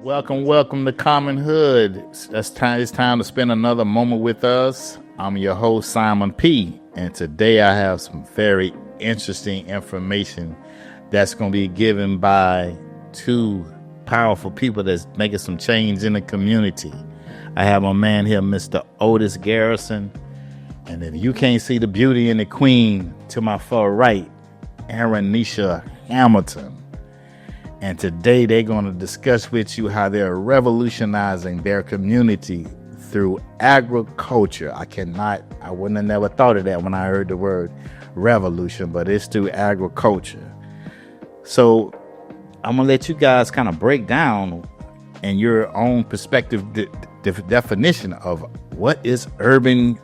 Welcome to Common Hood. It's time to spend another moment with us. I'm your host, Simon P. And today I have some very interesting information that's going to be given by two powerful people that's making some change in the community. I have my man here, Mr. Otis Garrison. And if you can't see the beauty and the queen to my far right, Eryinshia Hamilton. And today they're going to discuss with you how they're revolutionizing their community through agriculture. I wouldn't have never thought of that when I heard the word revolution, but it's through agriculture. So I'm going to let you guys kind of break down in your own perspective definition of what is urban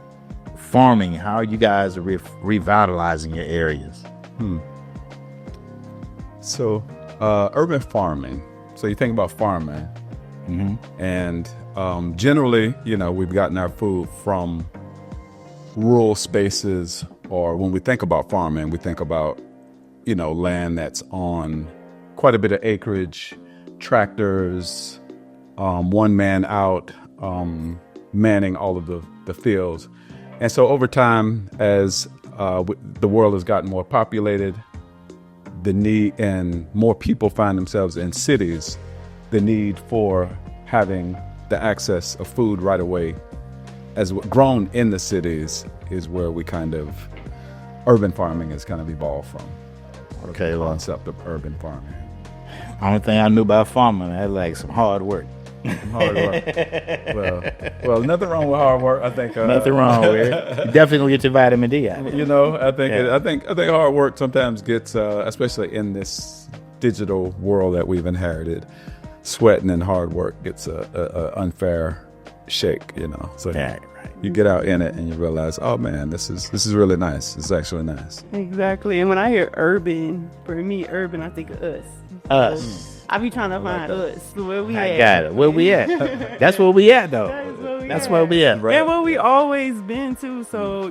farming. How are you guys revitalizing your areas? So urban farming. So you think about farming, and generally, we've gotten our food from rural spaces, or when we think about farming, we think about, land that's on quite a bit of acreage, tractors, one man out, manning all of the fields. And so over time, as the world has gotten more populated, the need and more people find themselves in cities, the need for having the access of food right away as grown in the cities is where we urban farming has kind of evolved from. Okay, the concept of urban farming. Only thing I knew about farming, I like some hard work. Hard work. Well, nothing wrong with hard work. I think nothing wrong with it. You definitely get your vitamin D out. I think hard work sometimes gets, especially in this digital world that we've inherited, sweating and hard work gets a unfair shake. So right. You get out in it and you realize, oh man, this is really nice. It's actually nice. Exactly. And when I hear urban, for me, urban, I think of us. Us. I be trying to find us. Where we at? I got it. Where we at? That's where we at, though. That's where we at, right? And where we always been too. So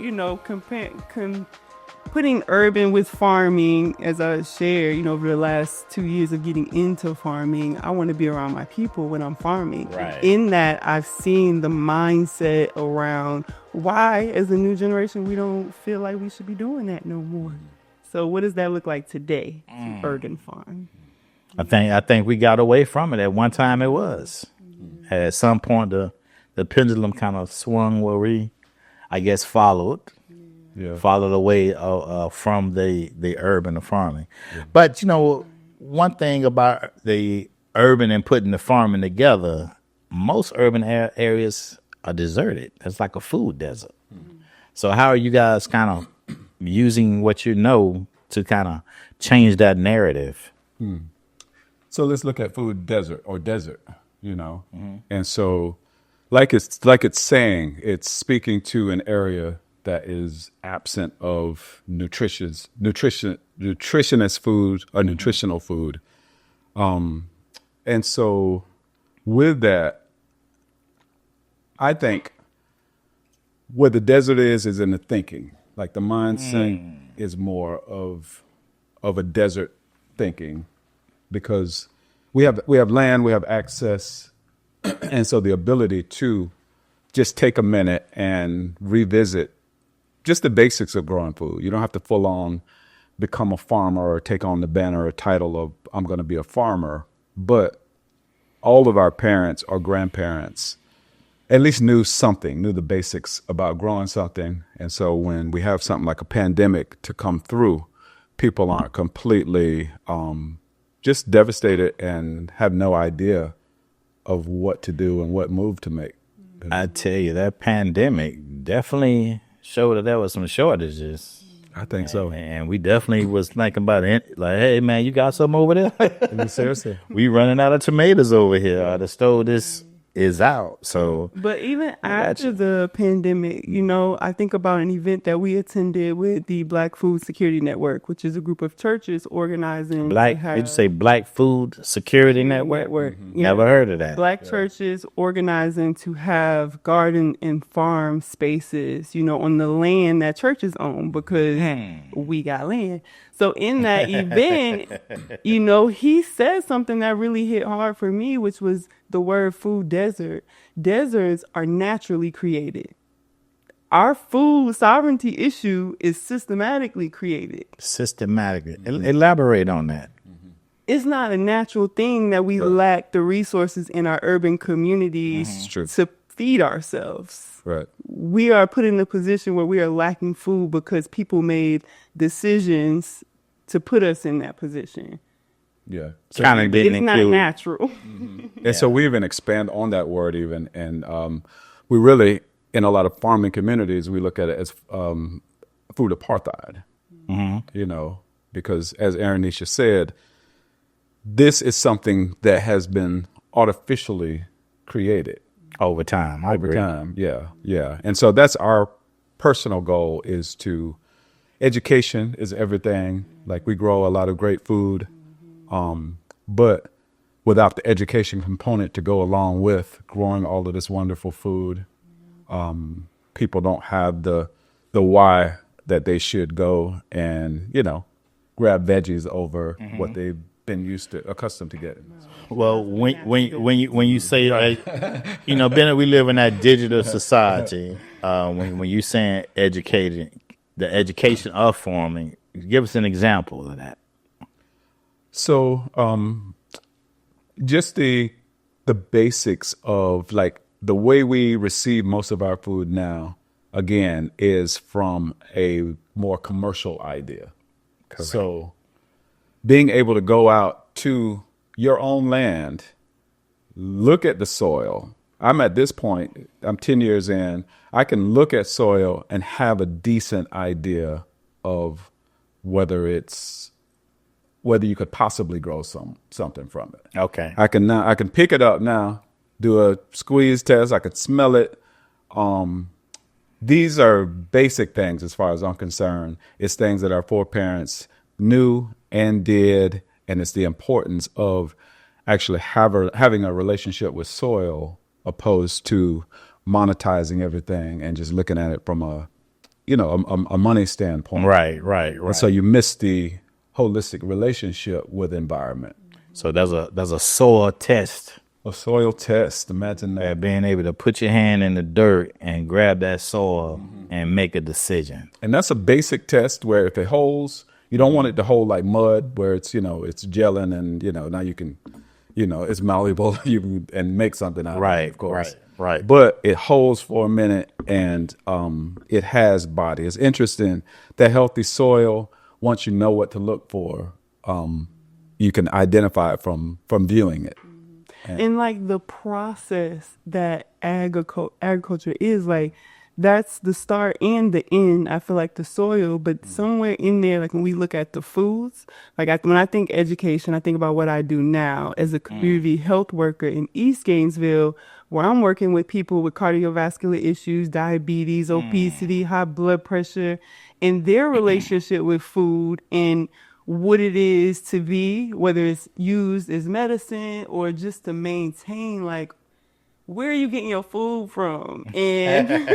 putting urban with farming, as I shared, over the last 2 years of getting into farming, I want to be around my people when I'm farming. Right. In that, I've seen the mindset around why, as a new generation, we don't feel like we should be doing that no more. So what does that look like today to urban farm? I think we got away from it. At one time it was. At some point the pendulum kind of swung where we, I guess, followed away from the urban farming. Yeah. But one thing about the urban and putting the farming together, most urban areas are deserted. It's like a food desert. So how are you guys kind of using what you know to kind of change that narrative? So let's look at food desert, and so like it's saying, it's speaking to an area that is absent of nutritious food or nutritional food, and so with that, I think where the desert is in the thinking. Like the mindset is more of a desert thinking. Because we have land, we have access, and so the ability to just take a minute and revisit just the basics of growing food. You don't have to full on become a farmer or take on the banner or title of I'm going to be a farmer, but all of our parents or grandparents at least knew the basics about growing something. And so when we have something like a pandemic to come through, people aren't completely just devastated and have no idea of what to do and what move to make. I tell you, that pandemic definitely showed that there was some shortages. I think so. And we definitely was thinking about it. Like, hey, man, you got something over there? Seriously. We running out of tomatoes over here. The stove is out. So, but even after the pandemic, I think about an event that we attended with the Black Food Security Network, which is a group of churches organizing. Did you say Black Food Security Network? Mm-hmm. Never heard of that. Black churches organizing to have garden and farm spaces, on the land that churches own because we got land. So in that event, he said something that really hit hard for me, which was the word food desert. Deserts are naturally created. Our food sovereignty issue is systematically created. Systematically. Elaborate on that. It's not a natural thing that we lack the resources in our urban communities to feed ourselves. Right. We are put in a position where we are lacking food because people made decisions to put us in that position. Yeah. Kind of didn't It's not include. natural. And so we even expand on that word even. And we really, in a lot of farming communities, we look at it as food apartheid, because as Eryinshia said, this is something that has been artificially created. Over time. Over time, yeah. And so that's our personal goal, is to, education is everything. Like, we grow a lot of great food, but without the education component to go along with growing all of this wonderful food, people don't have the why that they should go and, grab veggies over what they've been accustomed to getting. Well, when you say, Bennett, we live in that digital society. When you saying educated, the education of farming, give us an example of that. So, just the basics of, like, the way we receive most of our food now, again, is from a more commercial idea. Correct. So, being able to go out to your own land, look at the soil. I'm at this point, I'm 10 years in, I can look at soil and have a decent idea of whether you could possibly grow something from it. Okay. I can pick it up now, do a squeeze test, I could smell it. These are basic things as far as I'm concerned. It's things that our foreparents knew and did, and it's the importance of actually having a relationship with soil opposed to monetizing everything and just looking at it from a money standpoint. Right. And so you miss the holistic relationship with environment. So there's a soil test. A soil test, imagine that. Being able to put your hand in the dirt and grab that soil and make a decision. And that's a basic test where if it holds, you don't want it to hold like mud where it's, it's gelling and, now you can, it's malleable and make something out of it, of course. Right. But it holds for a minute and it has body. It's interesting that healthy soil, once you know what to look for, you can identify it from viewing it. And like the process that agriculture is, like, that's the start and the end. I feel like the soil, but somewhere in there, like when we look at the foods, like when I think education, I think about what I do now as a community health worker in East Gainesville, where I'm working with people with cardiovascular issues, diabetes, obesity, high blood pressure, and their relationship with food and what it is to be, whether it's used as medicine or just to maintain, like, where are you getting your food from? And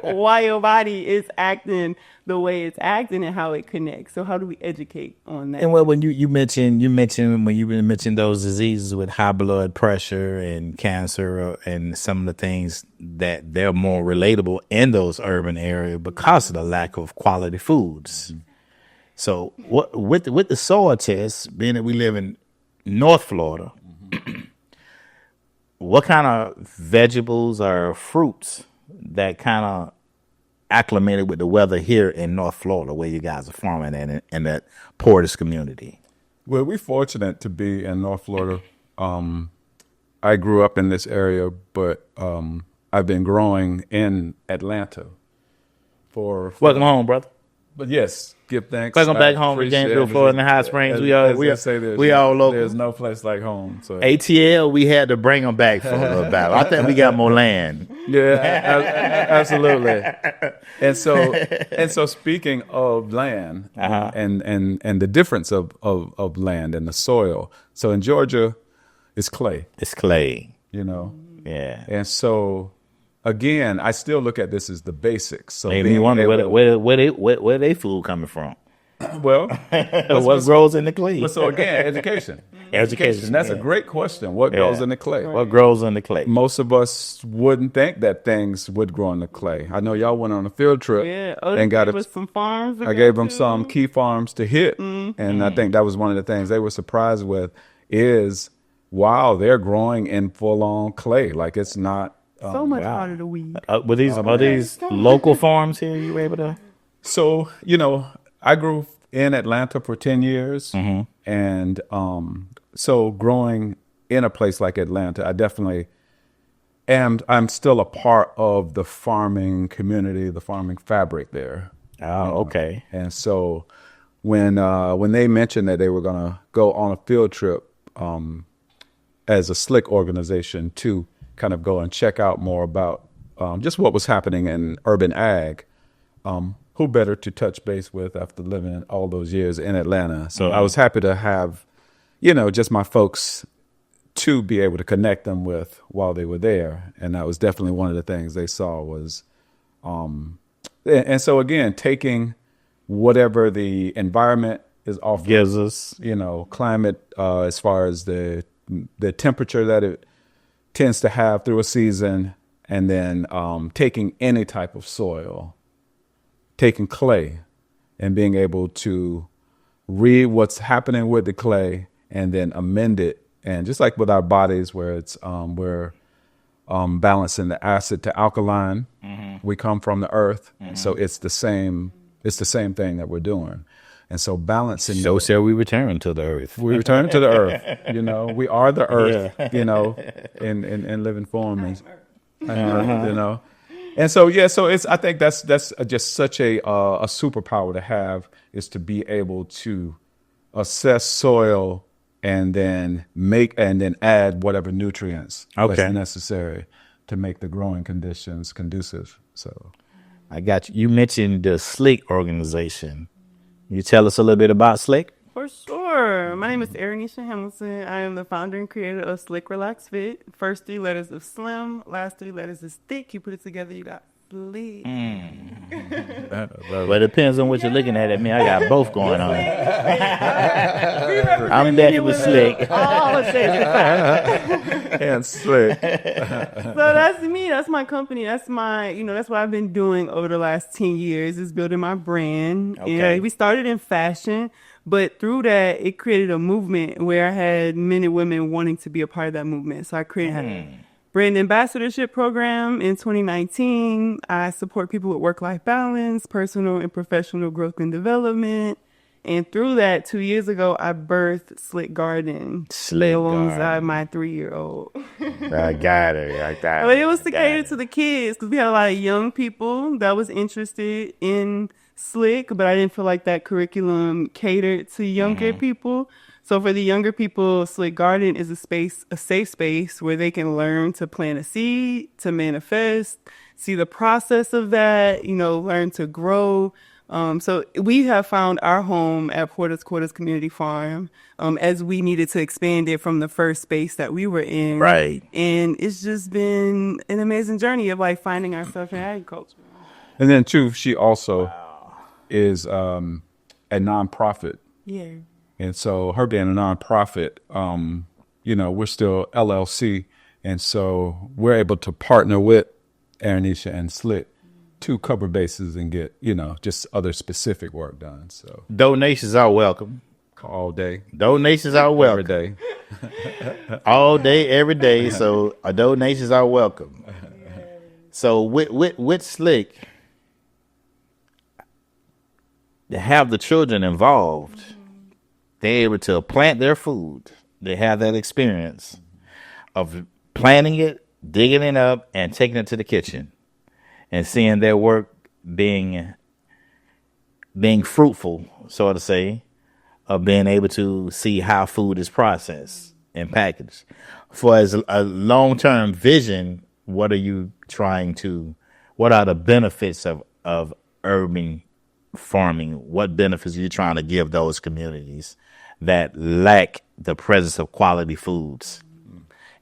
why your body is acting the way it's acting and how it connects. So how do we educate on that? And well, when you mentioned when you mentioned those diseases with high blood pressure and cancer and some of the things that they're more relatable in those urban areas because of the lack of quality foods. So what with the soil test, being that we live in North Florida, what kind of vegetables or fruits that kind of acclimated with the weather here in North Florida, where you guys are farming in that Portis community? Well, we're fortunate to be in North Florida. I grew up in this area, but I've been growing in Atlanta for Welcome home, brother. But yes, give thanks. Welcome back home to Gainesville, Florida, and High Springs. We all local. There's no place like home. So ATL, we had to bring them back for a little battle. I think we got more land. Yeah, absolutely. And so speaking of land and the difference of land and the soil. So in Georgia, it's clay. It's clay. Yeah. And so again, I still look at this as the basics. So made me wonder where they food coming from. Well, What grows in the clay? but so again, education. Education. That's a Yeah. great question. What Yeah. goes in the clay? What grows in the clay? Most of us wouldn't think that things would grow in the clay. I know y'all went on a field trip Yeah, and got with some farms. I gave them some key farms to hit, and I think that was one of the things they were surprised with is, wow, they're growing in full-on clay. Like it's not. So much harder to weed. Are these local farms here? You were able to? So, I grew in Atlanta for 10 years. And so growing in a place like Atlanta, I definitely I'm still a part of the farming community, the farming fabric there. Oh, okay. And so when they mentioned that they were going to go on a field trip as a SLIC organization to kind of go and check out more about just what was happening in urban ag, who better to touch base with after living all those years in Atlanta. So I was happy to have, just my folks to be able to connect them with while they were there. And that was definitely one of the things they saw was, and so again, taking whatever the environment is offering, Gives us. climate, as far as the temperature that it tends to have through a season, and then taking any type of soil, taking clay and being able to read what's happening with the clay and then amend it. And just like with our bodies where it's we're balancing the acid to alkaline, we come from the earth. So it's the same thing that we're doing. And so balancing. So shall we return to the earth? We return to the earth. We are the earth, in living form. And so, so I think that's just such a superpower to have, is to be able to assess soil and then add whatever nutrients that's necessary to make the growing conditions conducive. So I got you. You mentioned the SLIC organization. You tell us a little bit about SLIC? For sure. My name is Eryinshia Hamilton. I am the founder and creator of Slick Relax Fit. First 3 letters of slim, last 3 letters is thick. You put it together, you got slick. Well, it depends on what you're looking at me. I got both going on. I'm definitely slick. All of it. and slick. So that's me. That's my company. That's my, that's what I've been doing over the last 10 years is building my brand. Okay. We started in fashion, but through that, it created a movement where I had men and women wanting to be a part of that movement. So I created a brand ambassadorship program in 2019. I support people with work-life balance, personal and professional growth and development. And through that, 2 years ago, I birthed Slick Garden. Slick alongside my 3-year-old. I got it. But it was to cater to the kids because we had a lot of young people that was interested in Slick, but I didn't feel like that curriculum catered to younger people. So for the younger people, Slick Garden is a safe space where they can learn to plant a seed, to manifest, see the process of that, learn to grow. So we have found our home at Porter's Quarters Community Farm as we needed to expand it from the first space that we were in. Right. And it's just been an amazing journey of finding ourselves in agriculture. And then too, she also is a nonprofit. Yeah. And so her being a nonprofit, we're still LLC. And so we're able to partner with Eryinshia and Slick to cover bases and get, just other specific work done. So Donations are welcome. all day, Donations are welcome. every day. All day, every day. So donations are welcome. So with Slick, to have the children involved, they're able to plant their food. They have that experience of planting it, digging it up, and taking it to the kitchen, and seeing their work being fruitful, so to say, of being able to see how food is processed and packaged. For as a long-term vision, what are you what are the benefits of urban farming? What benefits are you trying to give those communities that lack the presence of quality foods?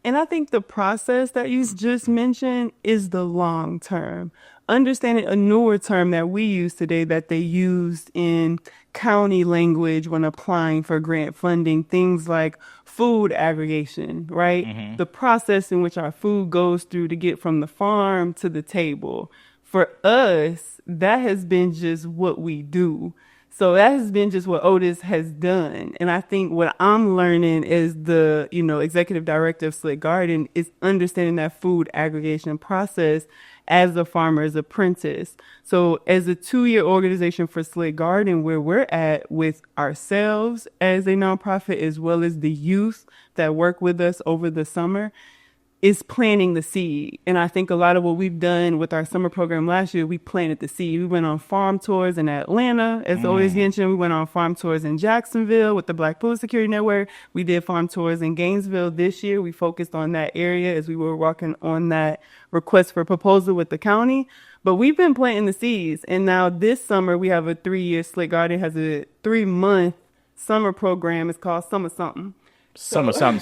And I think the process that you just mentioned is the long term. Understanding a newer term that we use today that they used in county language when applying for grant funding, things like food aggregation, right? The process in which our food goes through to get from the farm to the table. For us, that has been just what we do. So that has been just what Otis has done. And I think what I'm learning as the, executive director of Slick Garden is understanding that food aggregation process as a farmer's apprentice. So as a 2-year organization for Slick Garden, where we're at with ourselves as a nonprofit, as well as the youth that work with us over the summer, is planting the seed. And I think a lot of what we've done with our summer program last year, we planted the seed. We went on farm tours in Atlanta, as Otis mentioned. We went on farm tours in Jacksonville with the Black Food Security Network. We did farm tours in Gainesville this year. We focused on that area as we were working on that request for proposal with the county. But we've been planting the seeds. And now this summer, we have a 3-year, Slick Garden has a 3-month summer program. It's called Summer Something. Something. So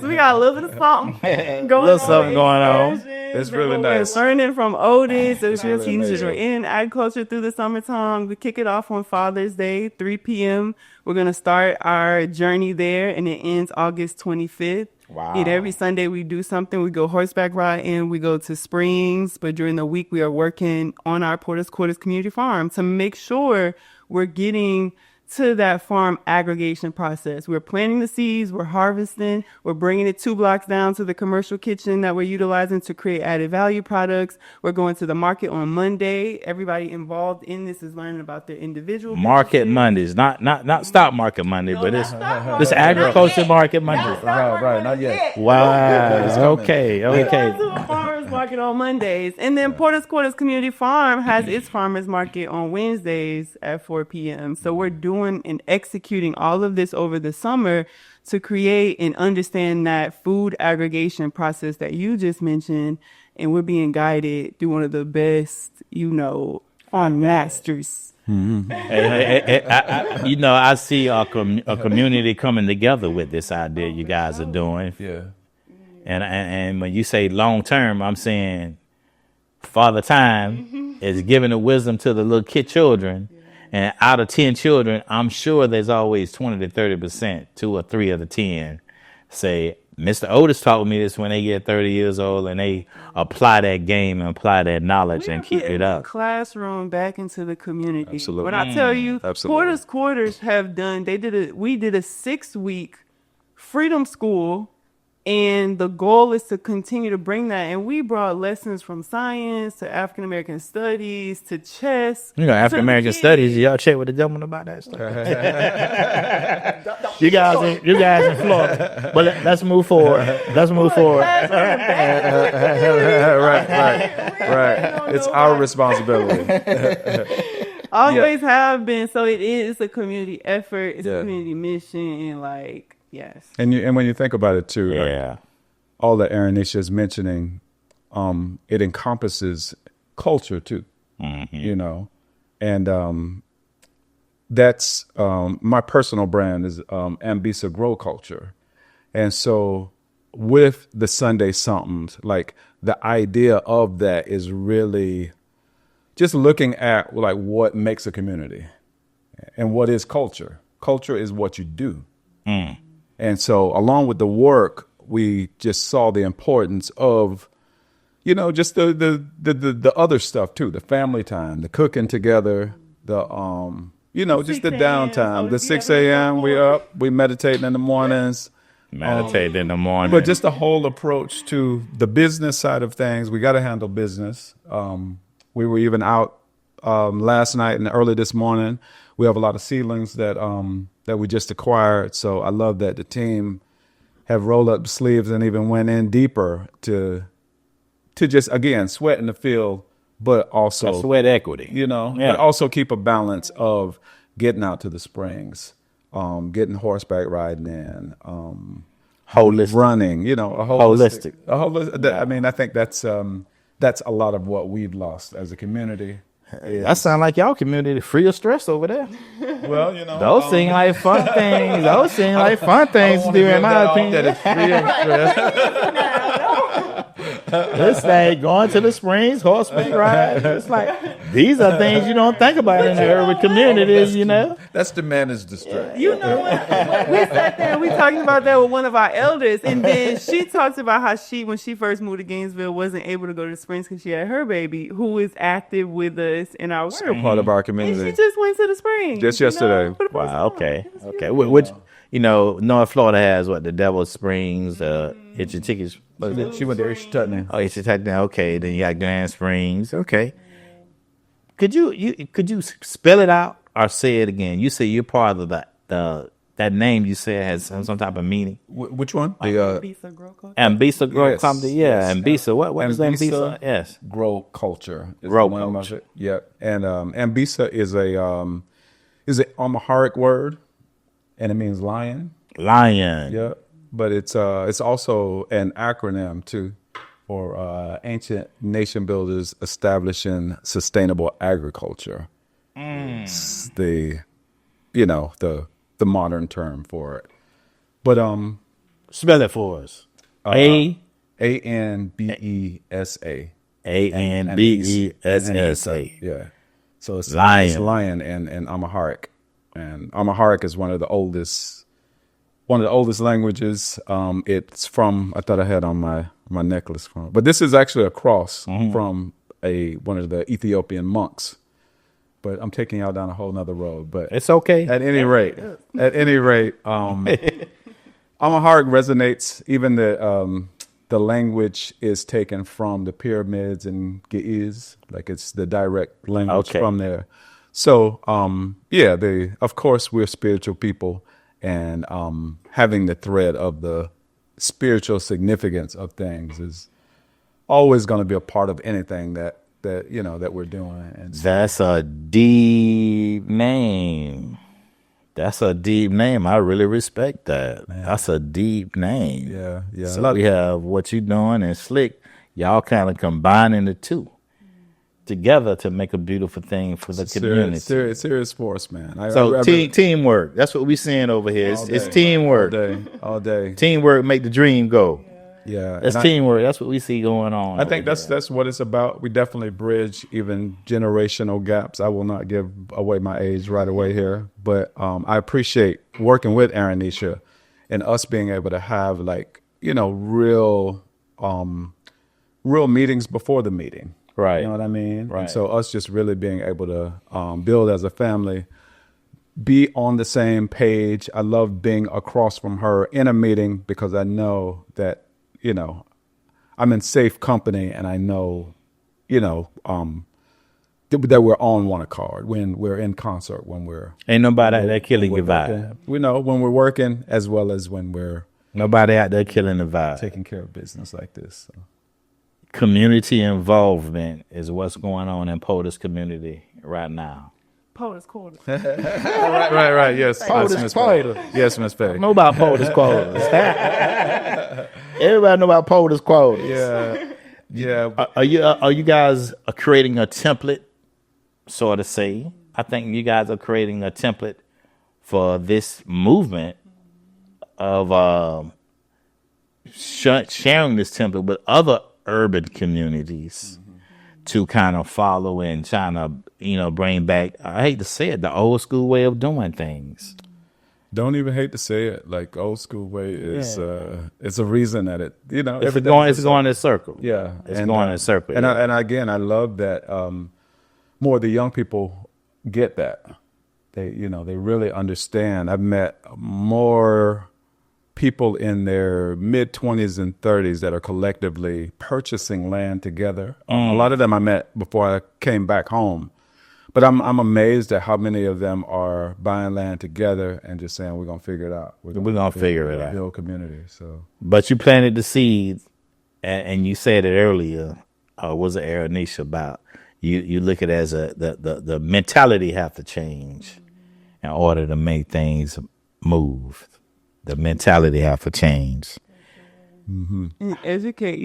we got a little bit of something going on. It's really nice. We're learning from Otis. There's real teachers. We're in agriculture through the summertime. We kick it off on Father's Day, 3 p.m. We're going to start our journey there, and it ends August 25th. Wow. And every Sunday we do something. We go horseback riding. We go to Springs. But during the week, we are working on our Porter's Quarters Community Farm to make sure we're getting to that farm aggregation process. We're planting the seeds, we're harvesting, we're bringing it 2 blocks down to the commercial kitchen that we're utilizing to create added value products. We're going to the market on Monday. Everybody involved in this is learning about their individual Market businesses. Mondays, not stock market Monday, but it's this market. agriculture market Monday. Right, not yet. Wow. Okay. We go to the farmers market on Mondays. And then Porter's Quarters Community Farm has its farmers market on Wednesdays at 4 p.m. So we're doing and executing all of this over the summer to create and understand that food aggregation process that you just mentioned. And we're being guided through one of the best, farm masters. I see a community coming together with this idea you guys are doing. Yeah. And when you say long term, I'm saying Father Time is giving the wisdom to the little kid children. And out of 10 children, I'm sure there's always 20 to 30%, 2 or 3 of the 10 say, Mr. Otis taught me this when they get 30 years old, and they apply that game and apply that knowledge and keep it up. Classroom back into the community. Absolutely. When I tell you, Absolutely. Porter's Quarters have done, we did a 6-week freedom school. And the goal is to continue to bring that. And we brought lessons from science to African American studies to chess. African American studies. Y'all check with the gentleman about that stuff. you guys in Florida. But let's move forward. Right. It's our responsibility. Always have been. So it is a community effort. It's a community mission. And yes. And when you think about it too, Yeah. all that Eryinshia is mentioning, it encompasses culture too, and that's my personal brand is Ambisa Grow Culture, and so with the Sunday somethings, like the idea of that is really just looking at what makes a community, and what is culture. Culture is what you do. And so along with the work, we just saw the importance of, just the other stuff too, the family time, the cooking together, the, just the downtime, the 6 a.m. we up, we meditate in the mornings. Meditate in the morning. But just the whole approach to the business side of things, we got to handle business. We were even out last night and early this morning. We have a lot of seedlings that we just acquired. So I love that the team have rolled up the sleeves and even went in deeper to just, again, sweat in the field, but also sweat equity, but also keep a balance of getting out to the springs, getting horseback riding in, holistic running, holistic. I mean, I think that's a lot of what we've lost as a community. That sound like y'all community free of stress over there. Well, Those seem like fun things. Those seem like fun things to do, in my opinion. That it's free of stress. This thing, going to the springs, horseback ride. It's like, these are things you don't think about in the urban communities, That's the managed distress. You know what? We sat there and we talking about that with one of our elders, and then she talked about how when she first moved to Gainesville, wasn't able to go to the Springs because she had her baby, who is active with us in our Still work. part of our And community. she just went to the Springs Just yesterday. for the first wow, time. okay. It was Okay. beautiful. Which, North Florida has what? The Devil's Springs, Itchy Tickets. She went to Eryinshia. Oh, Itchy Tickets. Okay. Then you got Grand Springs. Okay. Could you spell it out or say it again? You say you're part of that name you said has some type of meaning. Which one? Visa Grow Culture. Ambisa Grow Yes, Company, yeah. yes. Ambisa, what is Ambisa. Ambisa? Yes. Grow culture. Is Grow the name of culture. it. Yeah, and Ambisa is an Amharic word, and it means lion. Lion. Yeah, but it's also an acronym too for ancient nation builders establishing sustainable agriculture. It's the modern term for it. But Spell it for us. Anbesa. Anbessa. Yeah. So it's Lion. It's lion and Amharic. And Amharic is one of the oldest languages. It's from, I thought I had on my necklace from, but this is actually a cross from one of the Ethiopian monks. But I'm taking y'all down a whole nother road. But It's okay. at any rate, Amharic resonates. Even the language is taken from the pyramids and Ge'ez, like it's the direct language Okay. from there. So, of course, we're spiritual people, and having the thread of the spiritual significance of things is always going to be a part of anything that we're doing. And so, That's a deep name. I really respect that. That's a deep name. yeah. So we have what you doing and Slick. Y'all kind of combining the two together to make a beautiful thing for the community. serious force, man. So teamwork. That's what we seeing over here. It's teamwork. all day. Teamwork make the dream go. Yeah, That's and teamwork. That's what we see going on. I think over that's what it's about. We definitely bridge even generational gaps. I will not give away my age right away here, but I appreciate working with Eryinshia and us being able to have real meetings before the meeting. Right. You know what I mean? Right. And so us just really being able to build as a family, be on the same page. I love being across from her in a meeting because I know that, I'm in safe company, and I know, that we're on one accord when we're in concert, when we're Ain't nobody out there killing your vibe. working. We know when we're working as well as when we're Nobody out there killing the vibe. taking care of business like this. So. Community involvement is what's going on in POTUS community right now. POTUS Quarter. Right. Yes. POTUS Miss Quarter. Faye. Yes, Miss Faye. Know about POTUS quotas. Everybody know about POTUS quotas. Yeah. Are you guys creating a template, so to say? I think you guys are creating a template for this movement of sharing this template with other urban communities to kind of follow and trying to, bring back, I hate to say it, the old school way of doing things. Don't even hate to say it. Like old school way is it's a reason that it It's going in a circle. Yeah, It's going in a circle. And yeah. and again, I love that more of the young people get that. They they really understand. I've met more people in their mid-20s and 30s that are collectively purchasing land together. A lot of them I met before I came back home. But I'm amazed at how many of them are buying land together and just saying we're gonna figure it out. We're gonna figure it out. Build community. So But you planted the seed, and you said it earlier. Was it Eryinshia about? You look at it as the mentality have to change in order to make things move. The mentality have to change. And educate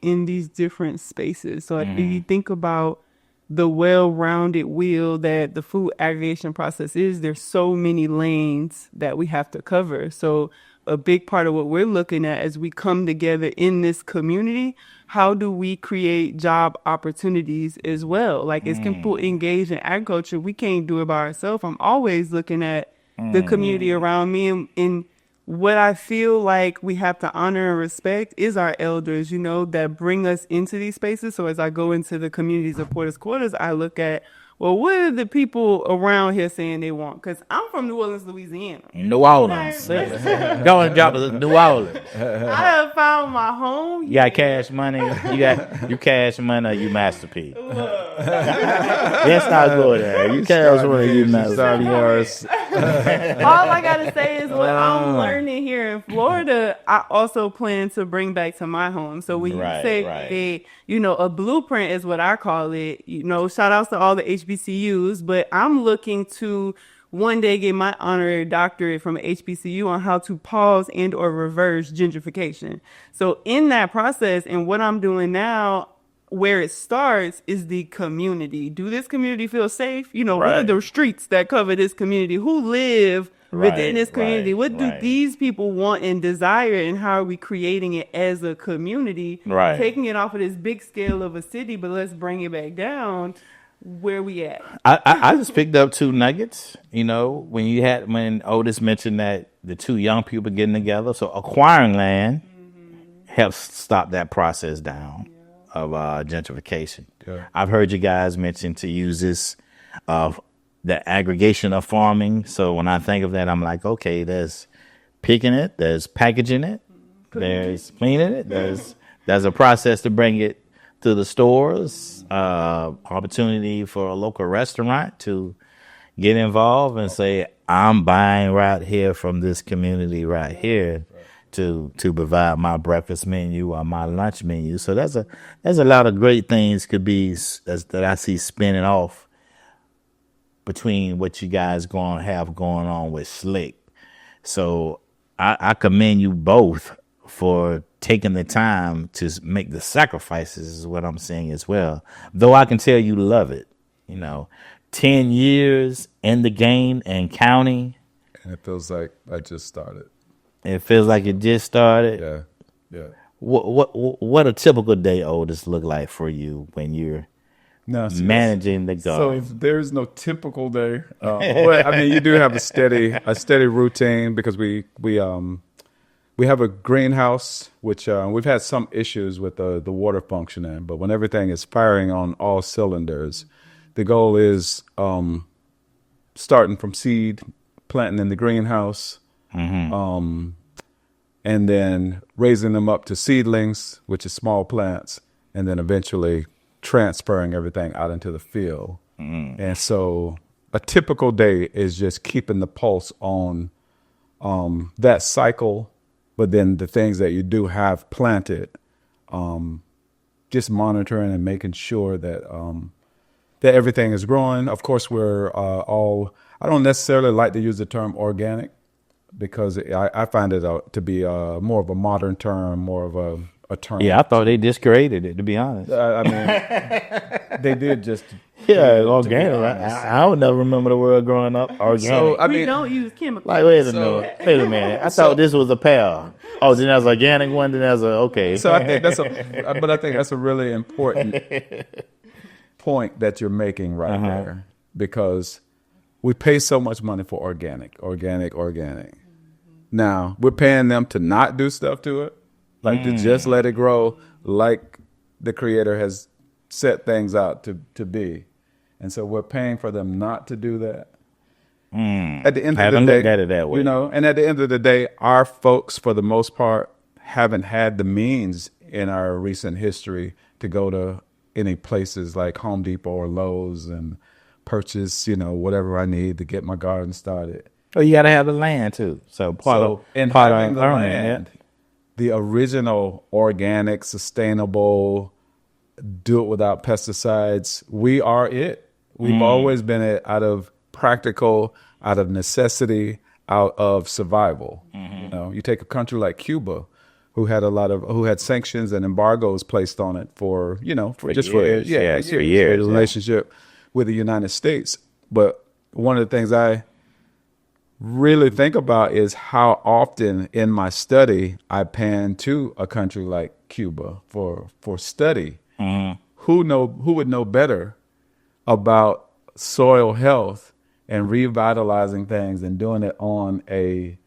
in these different spaces. So if you think about the well-rounded wheel that the food aggregation process is, there's so many lanes that we have to cover. So a big part of what we're looking at as we come together in this community, how do we create job opportunities as well? Like, as people engage in agriculture, we can't do it by ourselves. I'm always looking at the community around me, and what I feel like we have to honor and respect is our elders, that bring us into these spaces. So as I go into the communities of Porter's Quarters, I look at, well, what are the people around here saying they want? Because I'm from New Orleans, Louisiana. New Orleans. Go and drop it. New Orleans. I have found my home. You got cash money. You cash money. Or you masterpiece. Let's not go there. You cash money. You masterpiece. All I gotta say is what I'm learning here in Florida, I also plan to bring back to my home. So when you say a blueprint is what I call it. Shout outs to all the HBCUs, but I'm looking to one day get my honorary doctorate from HBCU on how to pause and or reverse gentrification. So in that process, and what I'm doing now, where it starts is the community. Do this community feel safe? What are the streets that cover this community? Who live within this community? What do these people want and desire, and how are we creating it as a community? Taking it off of this big scale of a city, but let's bring it back down. Where we at? I just picked up 2 nuggets. When Otis mentioned that the 2 young people getting together, so acquiring land helps stop that process down of gentrification. I've heard you guys mention to use this the aggregation of farming. So when I think of that, I'm like, okay, there's picking it, there's packaging it, there's cleaning it, there's a process to bring it to the stores, opportunity for a local restaurant to get involved and say, I'm buying right here from this community right here to provide my breakfast menu or my lunch menu. So there's a lot of great things could be that I see spinning off between what you guys have going on with Slick. So I commend you both for taking the time to make the sacrifices, is what I'm saying as well. Though I can tell you love it, 10 years in the game and counting. And it feels like I just started. It feels like it just started. Yeah. What a typical day, Otis, look like for you when you're managing the garden? So there's no typical day. You do have a steady routine, because we have a greenhouse, which we've had some issues with the water functioning, but when everything is firing on all cylinders, the goal is starting from seed, planting in the greenhouse, and then raising them up to seedlings, which is small plants, and then eventually transferring everything out into the field. And so a typical day is just keeping the pulse on that cycle. But then the things that you do have planted, just monitoring and making sure that that everything is growing. Of course, we're I don't necessarily like to use the term organic, because I find it to be more of a modern term, more of a term. Yeah, I thought they just created it, to be honest. They did just. Yeah, organic. I would never remember the word growing up. Organic. So, we don't use chemicals. Like, wait a minute. I thought this was a pear. Oh, then there's organic one. Then there's okay. So I think that's a really important point that you're making right there, because we pay so much money for organic. Now we're paying them to not do stuff to it, like to just let it grow, like the Creator has set things out to be. And so we're paying for them not to do that. At the end of the day, looked at it that way. And at the end of the day, our folks, for the most part, haven't had the means in our recent history to go to any places like Home Depot or Lowe's and purchase, whatever I need to get my garden started. Oh, you got to have the land too. So part of the land, the original organic, sustainable, do it without pesticides, we are it. We've always been it out of practical, out of necessity, out of survival. You take a country like Cuba, who had sanctions and embargoes placed on it for years. For years, the relationship with the United States. But one of the things I really think about is how often in my study I pan to a country like Cuba for study. Who would know better about soil health and revitalizing things and doing it on a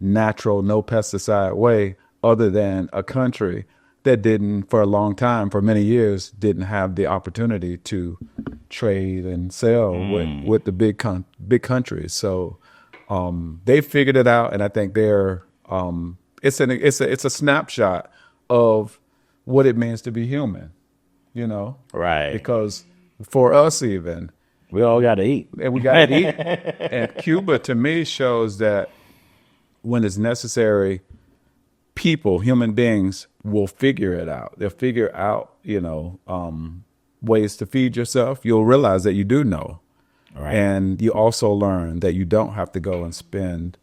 natural, no pesticide way, other than a country that didn't, for a long time, for many years, didn't have the opportunity to trade and sell with the big countries. So they figured it out, and I think they're it's a snapshot of what it means to be human, Right. Because for us, even We all got to eat. and we got to eat. And Cuba, to me, shows that when it's necessary, human beings, will figure it out. They'll figure out, ways to feed yourself. You'll realize that you do know. Right. And you also learn that you don't have to go and spend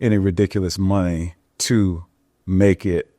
any ridiculous money to make it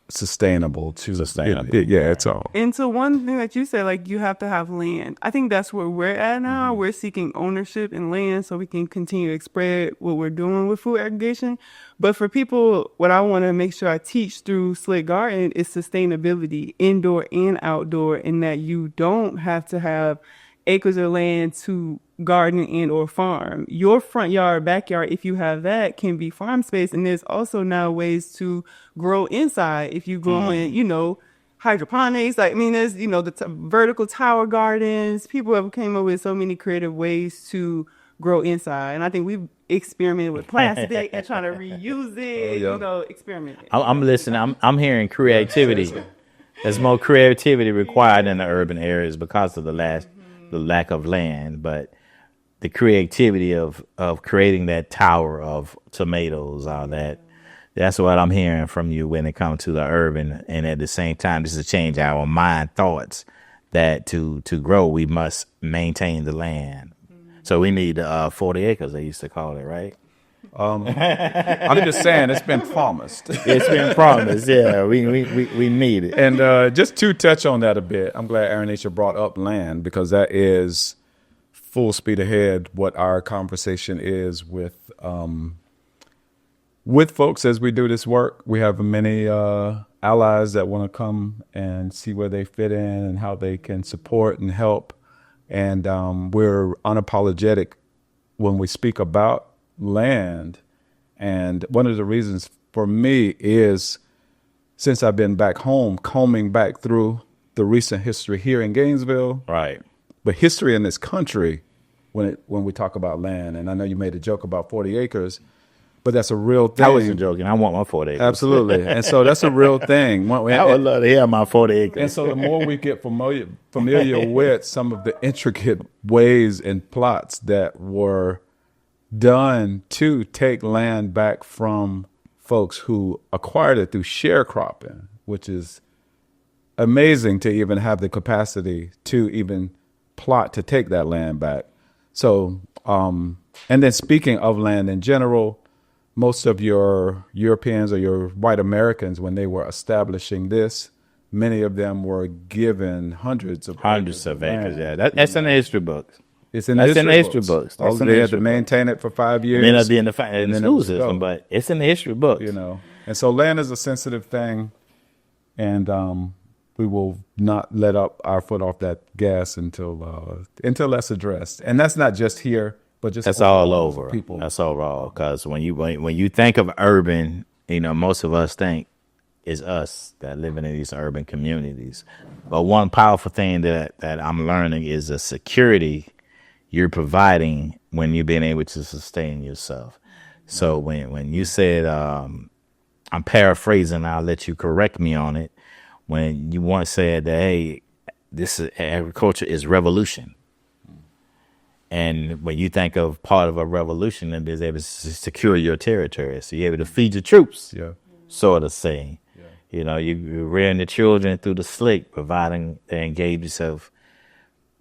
sustainable. It's all. And so one thing that you said, like, you have to have land. I think that's where we're at now. We're seeking ownership in land so we can continue to spread what we're doing with food aggregation. But for people, what I want to make sure I teach through Slick Garden is sustainability, indoor and outdoor, in that you don't have to have acres of land to garden and or farm. Your front yard, backyard, if you have that, can be farm space. And there's also now ways to grow inside. If you grow in, hydroponics, like, I mean, there's, the vertical tower gardens. People have came up with so many creative ways to grow inside. And I think we've experimented with plastic and trying to reuse it, experimenting. I'm listening. I'm hearing creativity. There's more creativity required in the urban areas because of the lack of land, but the creativity of creating that tower of tomatoes, all that's what I'm hearing from you when it comes to the urban. And at the same time, this is to change our mind thoughts that to grow, we must maintain the land. So we need 40 acres, they used to call it, right? I'm just saying, it's been promised. It's been promised, yeah. We need it. And just to touch on that a bit, I'm glad Eryinshia brought up land, because that is full speed ahead what our conversation is with folks as we do this work. We have many allies that want to come and see where they fit in and how they can support and help. And we're unapologetic when we speak about land. And one of the reasons for me is, since I've been back home, combing back through the recent history here in Gainesville, Right. but history in this country when we talk about land. And I know you made a joke about 40 acres, but that's a real thing. I wasn't joking. I want my 40 acres. Absolutely. And so that's a real thing. I would love to hear my 40 acres. And so the more we get familiar with some of the intricate ways and plots that were done to take land back from folks who acquired it through sharecropping, which is amazing to even have the capacity to even plot to take that land back. So, and then speaking of land in general, most of your Europeans or your white Americans, when they were establishing this, many of them were given hundreds of acres. Yeah, that's in the history books. It's in the history books. They had to maintain it for 5 years. It may not be in the school system, but it's in the history books. And so land is a sensitive thing, and we will not let up our foot off that gas until that's addressed. And that's not just here, but just that's all over. People. That's overall, because when you think of urban, most of us think is us that living in these urban communities. But one powerful thing that I'm learning is the security you're providing when you're being able to sustain yourself. So when you said, I'm paraphrasing, I'll let you correct me on it. When you once said that, hey, agriculture is revolution. And when you think of part of a revolution, and is able to secure your territory, so you're able to feed your troops, sort of saying, you're rearing the children through the slick, providing they engage yourself,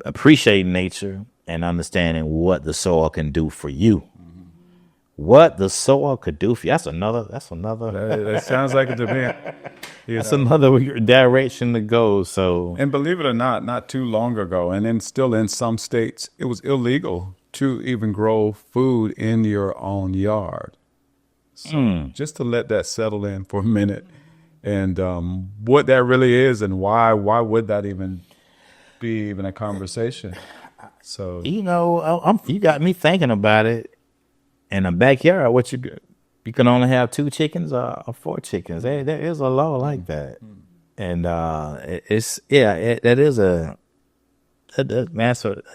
appreciating nature, and understanding what the soil can do for you. what the soil could do for you. That's another. That sounds like it to me. That's another direction to go. So, And believe it or not too long ago, and then still in some states, it was illegal to even grow food in your own yard. So just to let that settle in for a minute, and what that really is, and why would that even be even a conversation? So you got me thinking about it. In the backyard, what you can only have 2 chickens or 4 chickens. There is a law like that, and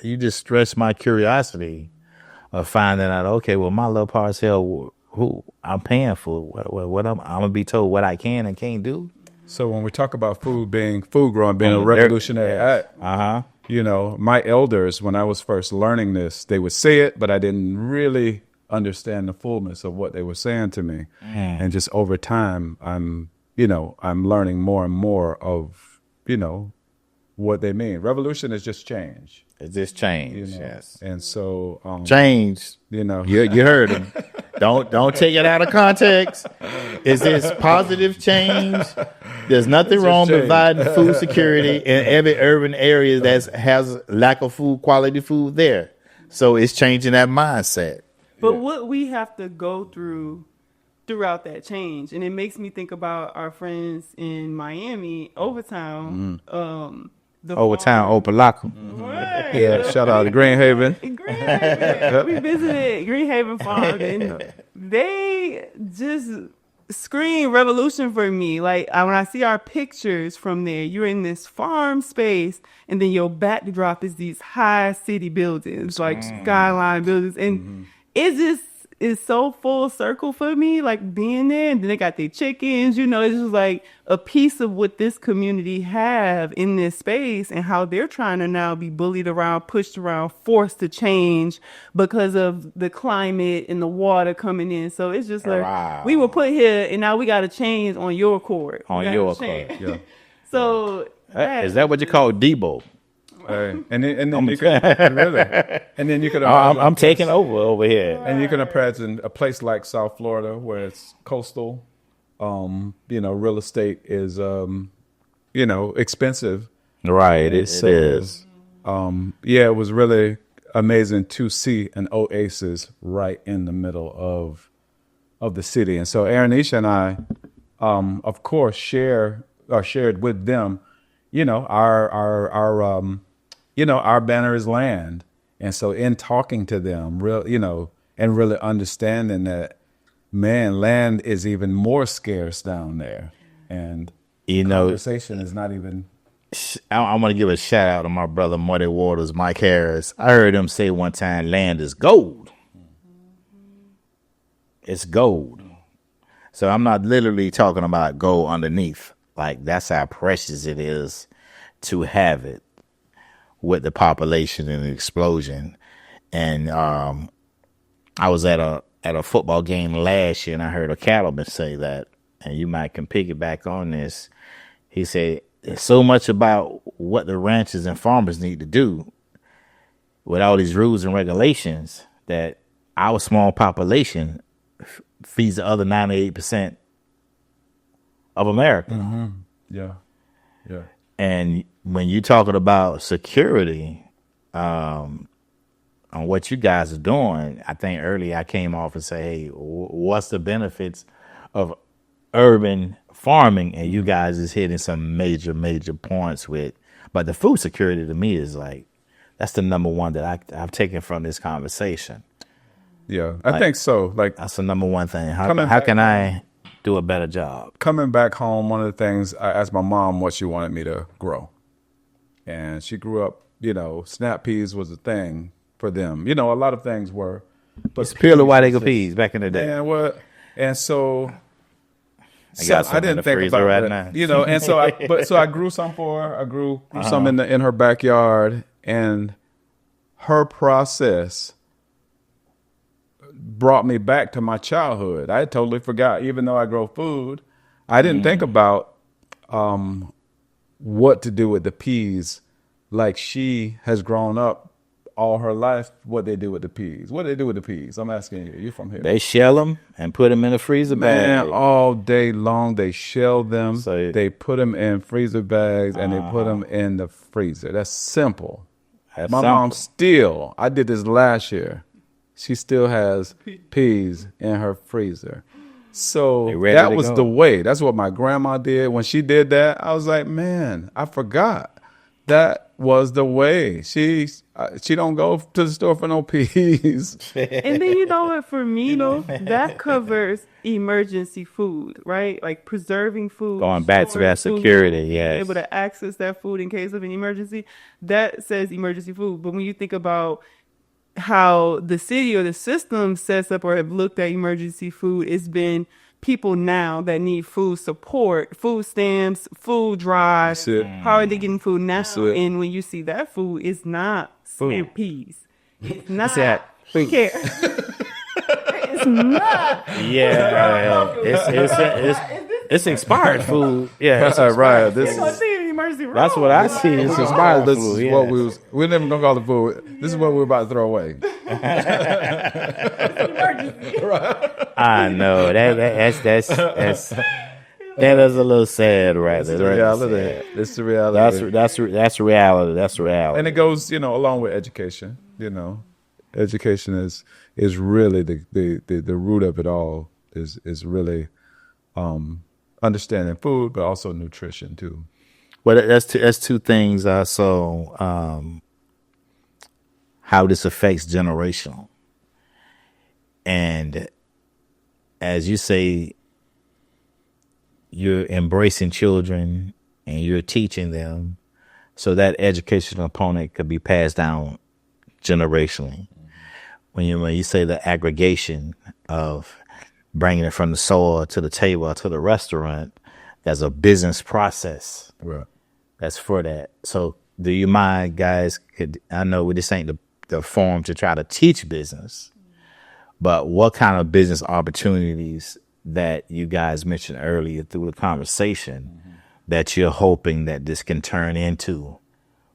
you just stretch my curiosity of finding out. Okay, well, my little parcel, who I'm paying for, what I'm gonna be told what I can and can't do. So when we talk about food growing being a revolutionary act, my elders, when I was first learning this, they would say it, but I didn't really understand the fullness of what they were saying to me. And just over time, I'm learning more and more of, what they mean. Revolution is just change. It's just change, yes. And so change. You heard him. Don't take it out of context. Is this positive change? There's nothing wrong with providing food security in every urban area that has lack of quality food there. So it's changing that mindset. But what we have to go throughout that change, and it makes me think about our friends in Miami, Overtown. Opalaco. Right. Yeah, shout out to Greenhaven. We visited Greenhaven Farm, and they just scream revolution for me. Like when I see our pictures from there, you're in this farm space, and then your backdrop is these high city buildings, like skyline buildings, and it just is so full circle for me, like being there. And then they got their chickens, it's just like a piece of what this community have in this space and how they're trying to now be bullied around, pushed around, forced to change because of the climate and the water coming in. So it's just like we were put here and now we got to change on your court. Yeah. So is that what you call Debo? And then you can, really, and then you could. I'm taking over here, and you can imagine a place like South Florida where it's coastal. Real estate is expensive. Right, it is. It was really amazing to see an oasis right in the middle of the city, and so Eryinshia and I, of course, shared with them, our banner is land. And so in talking to them, and really understanding that, man, land is even more scarce down there. And conversation is not even. I'm going to give a shout out to my brother, Muddy Waters, Mike Harris. I heard him say one time, land is gold. It's gold. So I'm not literally talking about gold underneath. Like that's how precious it is to have it with the population and the explosion. And I was at a football game last year and I heard a cattleman say that, and you might can piggyback on this. He said, it's so much about what the ranchers and farmers need to do with all these rules and regulations that our small population feeds the other 98% of America. Mm-hmm. Yeah. And when you're talking about security, on what you guys are doing, I think earlier I came off and say, hey, what's the benefits of urban farming? And you guys is hitting some major points with, but the food security to me is like, that's the number one that I've taken from this conversation. Yeah, I think so. Like that's the number one thing. How can I do a better job? Coming back home, one of the things I asked my mom what she wanted me to grow. And she grew up, snap peas was a thing for them. A lot of things were. But it's purely white acre peas back in the day. And so I didn't think about right that, now. And so I grew some for her. I grew some in her backyard, and her process brought me back to my childhood. I had totally forgot, even though I grow food, I didn't think about what to do with the peas like she has grown up all her life what they do with the peas. What do they do with the peas? I'm asking you. You're from here. They shell them and put them in a freezer Man, bag. all day long they shell them. So- they put them in freezer bags and they put them in the freezer. That's simple. That's My simple. mom still, I did this last year. She still has peas in her freezer. So They ready that to was go. the way. That's what my grandma did. When she did that, I was like, man, I forgot. That was the way. She don't go to the store for no peas. And then you know what? For me, though, that covers emergency food, right? Like preserving food. Going back to storing that food, security, being yes. able to access that food in case of an emergency. That says emergency food. But when you think about how the city or the system sets up or have looked at emergency food, it's been people now that need food support, food stamps, food drives. That's it. How are they getting food now? That's it. And when you see that food, it's not spent peas. It's not that? care. It's not. Yeah, it's expired food. Yeah, it's Right. This It's gonna is see an emergency room. that's what I see. It's expired this food. is Yeah. what we're never gonna call the food. This is what we're about to throw away. I know that's that is a little sad, right? It's the reality. It's the reality. That's reality. That's reality. And it goes, along with education. Education is really the root of it all. Is really understanding food, but also nutrition too. Well, that's two things. Also, how this affects generational, and as you say, you're embracing children and you're teaching them, so that educational component could be passed down generationally. When you say the aggregation of bringing it from the soil to the table or to the restaurant, there's a business process Right. that's for that. So do you mind, guys? I know this ain't the forum to try to teach business, but what kind of business opportunities that you guys mentioned earlier through the conversation that you're hoping that this can turn into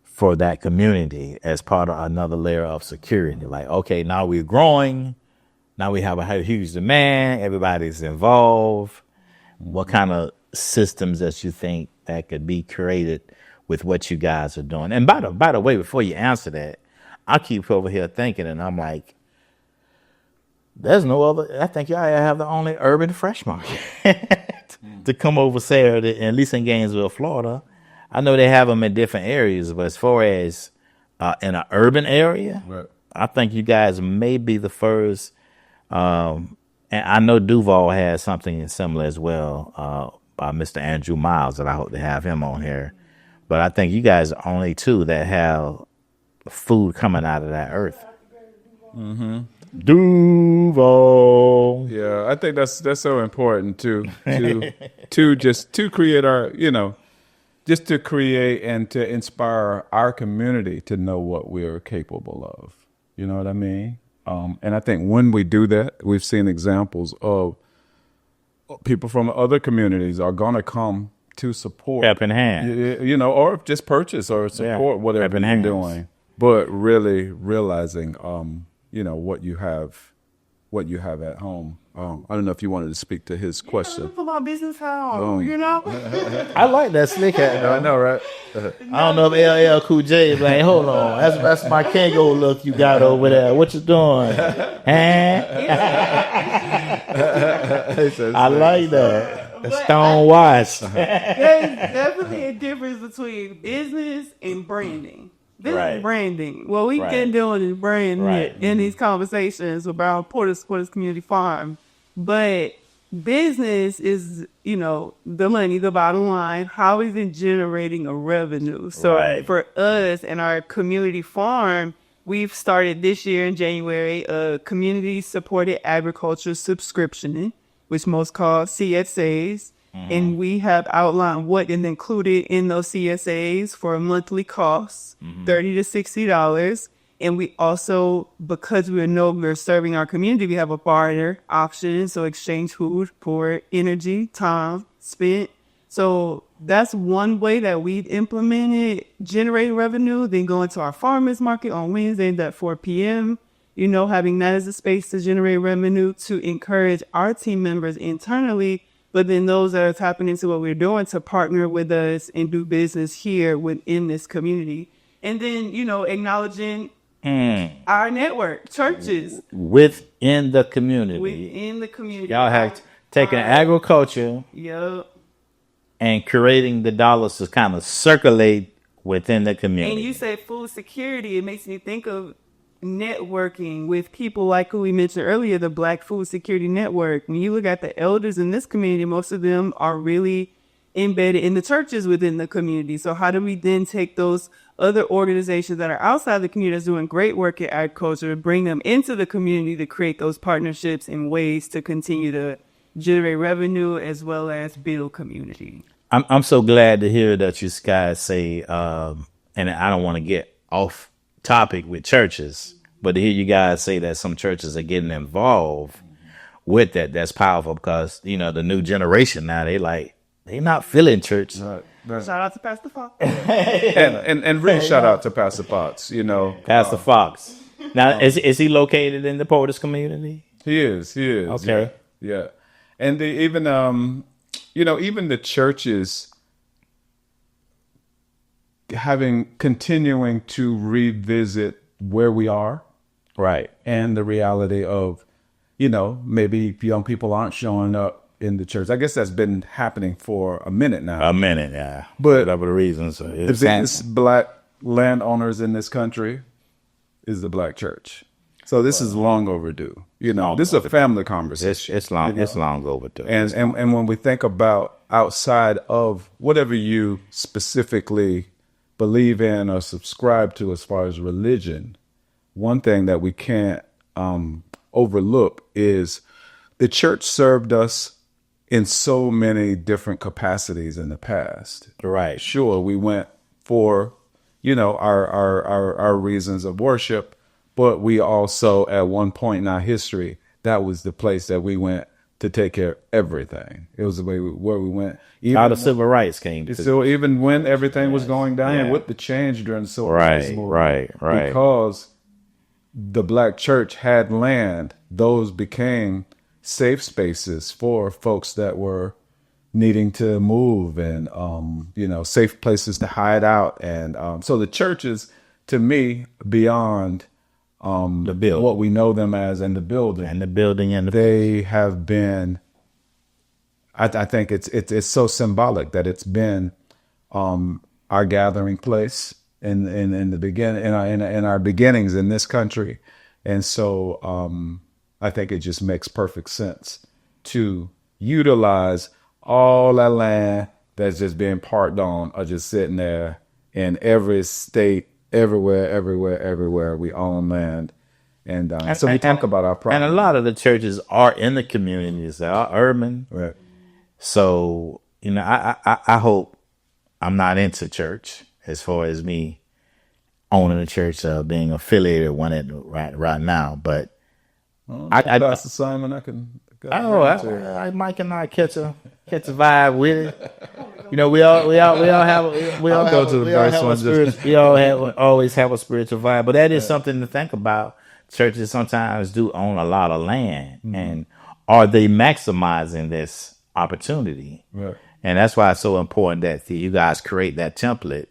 for that community as part of another layer of security? Like, okay, now we're growing. Now we have a huge demand. Everybody's involved. What kind of systems that you think that could be created with what you guys are doing? And by the way, before you answer that, I keep over here thinking, and I'm like, there's no other. I think y'all have the only urban fresh market to come over Saturday, at least in Gainesville, Florida. I know they have them in different areas, but as far as in an urban area, Right. I think you guys may be the first. And I know Duval has something similar as well by Mr. Andrew Miles, that I hope to have him on here. But I think you guys are only two that have food coming out of that earth. Mm-hmm. Duval. Yeah, I think that's so important to create our, just to create and to inspire our community to know what we are capable of. You know what I mean? And I think when we do that, we've seen examples of people from other communities are going to come to support. Helping hand. Or just purchase or support whatever Helping you're hands. doing. But really realizing, what you have at home. I don't know if you wanted to speak to his question. Pull my business out, I like that slick hat, though. I know, right? I don't know if LL Cool J is like, hold on, that's my Kango look you got over there. What you doing? Huh? I like that. Stone Watch. There's definitely a difference between business and branding. This Right. is branding. What we Right. can do is brand Right. in these conversations about Porter's Community Farm. But business is, the money, the bottom line. How is it generating a revenue? So Right. for us and our community farm, we've started this year in January a community supported agriculture subscription, which most call CSAs. And we have outlined what is included in those CSAs for monthly costs, $30 to $60. And we also, because we're serving our community, we have a barter option. So exchange food for energy, time spent. So that's one way that we've implemented generating revenue. Then going to our farmers market on Wednesdays at 4 p.m., having that as a space to generate revenue to encourage our team members internally, but then those that are tapping into what we're doing to partner with us and do business here within this community. And then, acknowledging our network, churches Within the community. within the community. Y'all have taken agriculture Yep. and creating the dollars to kind of circulate within the community. And you say food security, it makes me think of networking with people like who we mentioned earlier, the Black Food Security Network. When you look at the elders in this community, most of them are really embedded in the churches within the community. So how do we then take those other organizations that are outside the community that's doing great work in agriculture, bring them into the community to create those partnerships and ways to continue to generate revenue as well as build community? I'm so glad to hear that you guys say, and I don't want to get off topic with churches, but to hear you guys say that some churches are getting involved with that, that's powerful, because the new generation now, they not feeling church. Right. Shout out to Pastor Fox. And real shout out to Pastor Potts. Pastor Fox. Now, is he located in the POTUS community? He is. Okay. Yeah. And even the churches continuing to revisit where we are, Right. and the reality of, maybe young people aren't showing up in the church. I guess that's been happening for a minute now. Yeah. But whatever the reasons. the biggest Black landowners in this country is the Black church. So this is long overdue. This is a family conversation. It's long. It's long overdue. And when we think about outside of whatever you specifically believe in or subscribe to as far as religion, one thing that we can't overlook is the church served us in so many different capacities in the past. Right. Sure, we went for, our reasons of worship, but we also, at one point in our history, that was the place that we went to take care of everything. It was the way where we went. How the civil rights came. So even when everything was going down, and with the change during the civil rights movement, right. because the Black church had land, those became safe spaces for folks that were needing to move, and safe places to hide out. And so the churches, to me, beyond the building, what we know them as, and the building, they have been. I think it's so symbolic that it's been our gathering place in the beginning, in our beginnings in this country, and so I think it just makes perfect sense to utilize all that land that's just being parked on or just sitting there in every state. Everywhere we own land. And so we talk about our problem. And a lot of the churches are in the communities. They are urban. Right. So, I hope I'm not into church as far as me owning a church, being affiliated with one right now. But Pastor Simon, I can. Mike and I catch a vibe with it. We all always have a spiritual vibe, but that is something to think about. Churches sometimes do own a lot of land, and are they maximizing this opportunity? Right. And that's why it's so important that you guys create that template,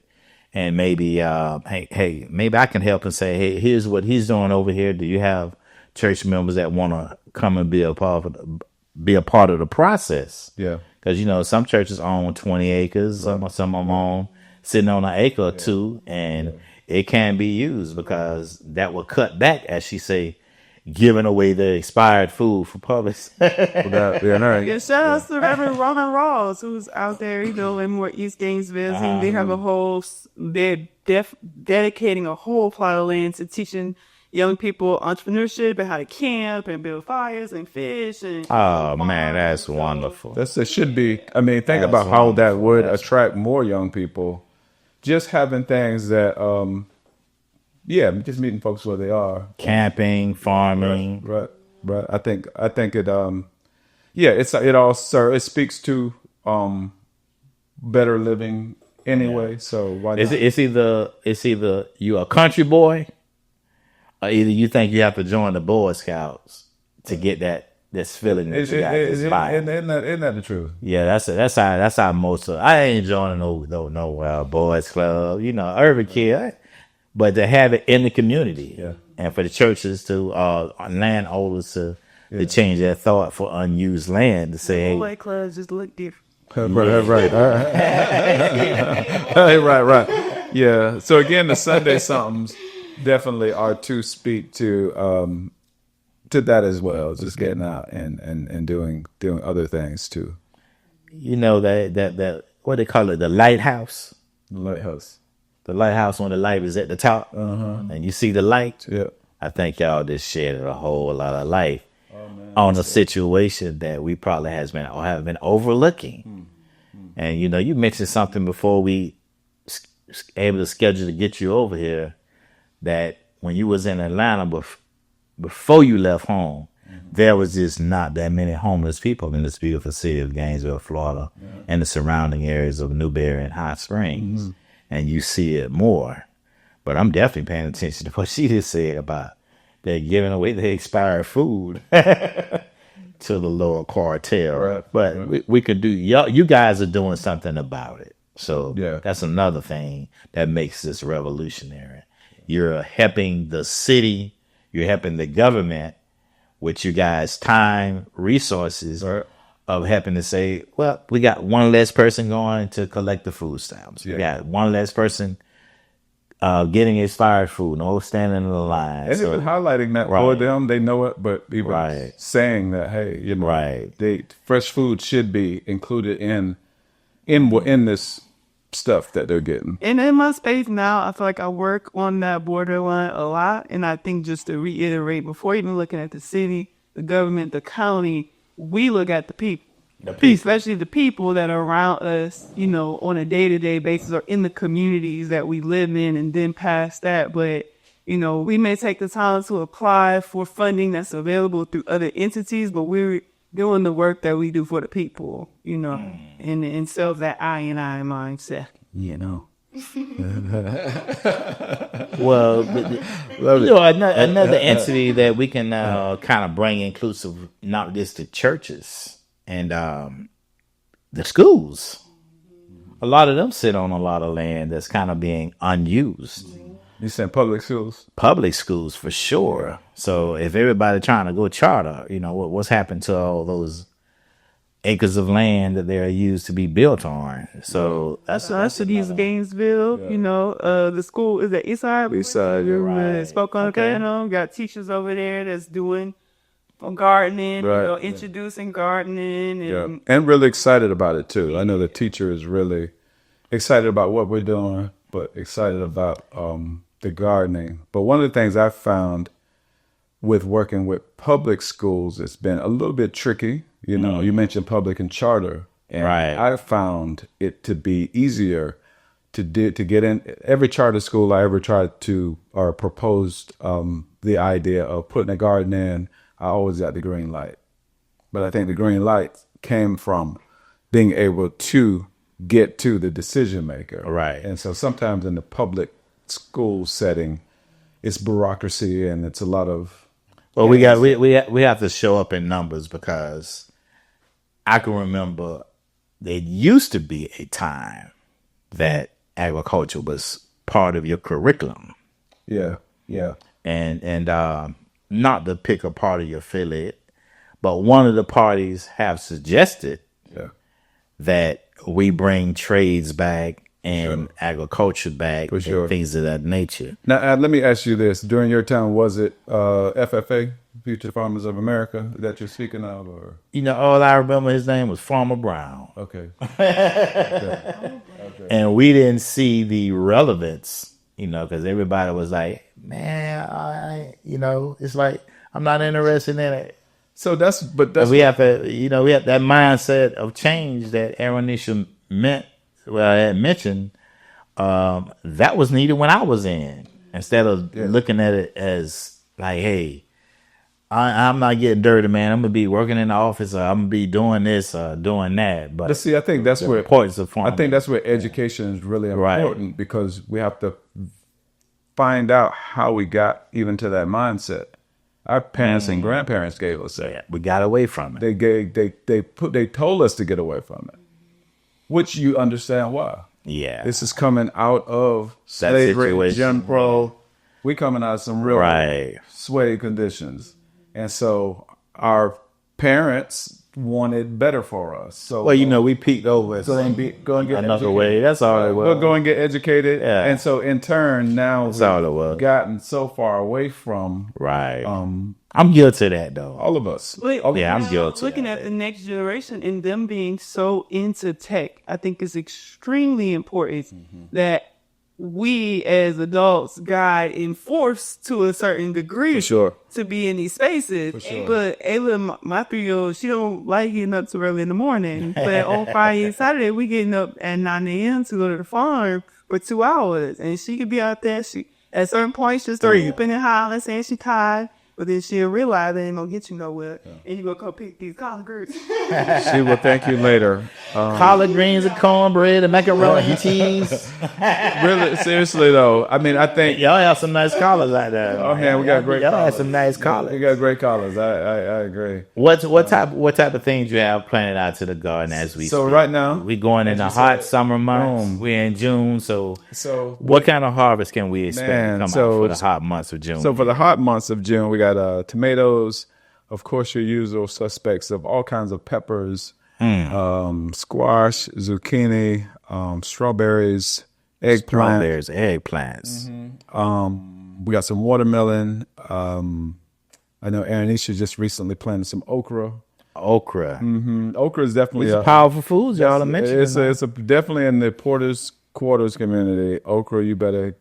and maybe, hey, maybe I can help and say, hey, here's what he's doing over here. Do you have church members that want to come and be a part of the process? Yeah. Because, some churches own 20 acres, some of them own sitting on an acre or two, and it can't be used because that will cut back, as she say, giving away the expired food for Publix. Yeah, shout out to Reverend Roman Rawls, who's out there, in more East Gainesville. They have they're dedicating a whole plot of land to teaching young people entrepreneurship and how to camp and build fires and fish. And man, that's wonderful. It should be. I mean, think about how that would attract more young people. Just having things that, just meeting folks where they are. Camping, farming. Right. I think it. It speaks to better living anyway. So why not? It's either you a country boy, or either you think you have to join the Boy Scouts to get this feeling that you got this fire. Isn't that the truth? Yeah, that's how most of I ain't joining no boys club, urban kid, but to have it in the community, and for the churches to landowners to change their thought for unused land to say, hey, Boy clubs just look different. Right. Right. Yeah. So again, the Sunday somethings definitely are to speak to that as well. Just getting out and doing other things too. that what they call it, the lighthouse. The lighthouse. The lighthouse when the light is at the top, and you see the light. Yeah. I think y'all just shared a whole lot of light on a situation that we probably have been overlooking. And you mentioned something before we able to schedule to get you over here, that when you was in Atlanta before you left home, there was just not that many homeless people in this beautiful city of Gainesville, Florida, and the surrounding areas of Newberry and Hot Springs. And you see it more. But I'm definitely paying attention to what she just said about they're giving away the expired food to the lower quartile. Right. But we could do, you guys are doing something about it. So that's another thing that makes this revolutionary. You're helping the city, you're helping the government with you guys' time, resources of helping to say, well, we got one less person going to collect the food stamps. We got one less person getting expired food, no standing in the line. And even highlighting that for them, they know it, but even saying that, hey, fresh food should be included in this stuff that they're getting. And in my space now, I feel like I work on that borderline a lot. And I think, just to reiterate, before even looking at the city, the government, the county, we look at the people. Especially the people that are around us, on a day-to-day basis, or in the communities that we live in, and then past that. But, we may take the time to apply for funding that's available through other entities, but we're doing the work that we do for the people, and instead of that I mindset, Well, another entity that we can kind of bring inclusive, not just the churches and the schools. A lot of them sit on a lot of land that's kind of being unused. You saying public schools? Public schools for sure. So if everybody trying to go charter, what's happened to all those acres of land that they're used to be built on? So that's Gainesville. The school is at Eastside. Spoke on it. Got teachers over there that's doing gardening, introducing gardening, and really excited about it too. I know the teacher is really excited about what we're doing, but excited about the gardening. But one of the things I found with working with public schools, it's been a little bit tricky. You mentioned public and charter, and I found it to be easier to get in. Every charter school I ever tried to or proposed the idea of putting a garden in, I always got the green light. But I think the green light came from being able to get to the decision maker. Right. And so sometimes in the public school setting, it's bureaucracy and it's a lot of. Well, we have to show up in numbers, because I can remember there used to be a time that agriculture was part of your curriculum. Yeah. And not to pick a part of your affiliate, but one of the parties have suggested that we bring trades back and agriculture back and things of that nature. Now, let me ask you this. During your time, was it FFA, Future Farmers of America, that you're speaking of? Or all I remember, his name was Farmer Brown. Okay. And we didn't see the relevance, because everybody was like, man, it's like, I'm not interested in it. So that's we have to, we have that mindset of change that Eryinshia had mentioned. That was needed when I was in, instead of looking at it as like, hey, I'm not getting dirty, man. I'm gonna be working in the office, or I'm gonna be doing this, or doing that. But See, I think that's the where importance of farming. I think that's where education is really Right. important because we have to find out how we got even to that mindset. Our parents and grandparents gave us that. Yeah, we got away from it. They told us to get away from it, which you understand why. Yeah, This is coming out of slavery, situation. Jim Crow. We coming out of some real right. sway conditions, and so our parents wanted better for us. So Well, you know, we peeked over. go and get another educated. way. That's all it was. We'll go and get educated, Yeah. and so in turn, now That's all it was. we've gotten so far away from Right. I'm guilty of that though. all of us. Wait, Yeah, I'm guilty. Looking at the next generation and them being so into tech, I think is extremely important that we as adults guide and force to a certain degree For sure. to be in these spaces. For sure. But Ayla, my 3-year-old, she don't like getting up too early in the morning. But on Friday and Saturday, we getting up at 9 a.m. to go to the farm for 2 hours. And she could be out there. She at certain points, she'll start whooping and hollering, saying she tired. But then she'll realize they ain't gonna get you nowhere. And you gonna come pick these collard greens. She will thank you later. Collard greens and cornbread and macaroni and cheese. Really, seriously though, I mean, I think Y'all have some nice collards out there. Oh man, we got great. Y'all have colors. some nice We collards. got great colors. I agree. What type of things you have planted out to the garden as we So speak? right now, We going in the hot summer months. Boom. We're in June, so so what kind of harvest can we expect Man, to come so- out for the hot months of June? So for the hot months of June, we got tomatoes, of course, your usual suspects of all kinds of peppers, squash, zucchini, strawberries, eggplant. strawberries, eggplants. We got some watermelon. I know Eryinshia just recently planted some okra. Okra. Okra is definitely These are powerful foods y'all are mentioning. It's definitely in the Porter's Quarters community. Okra, you better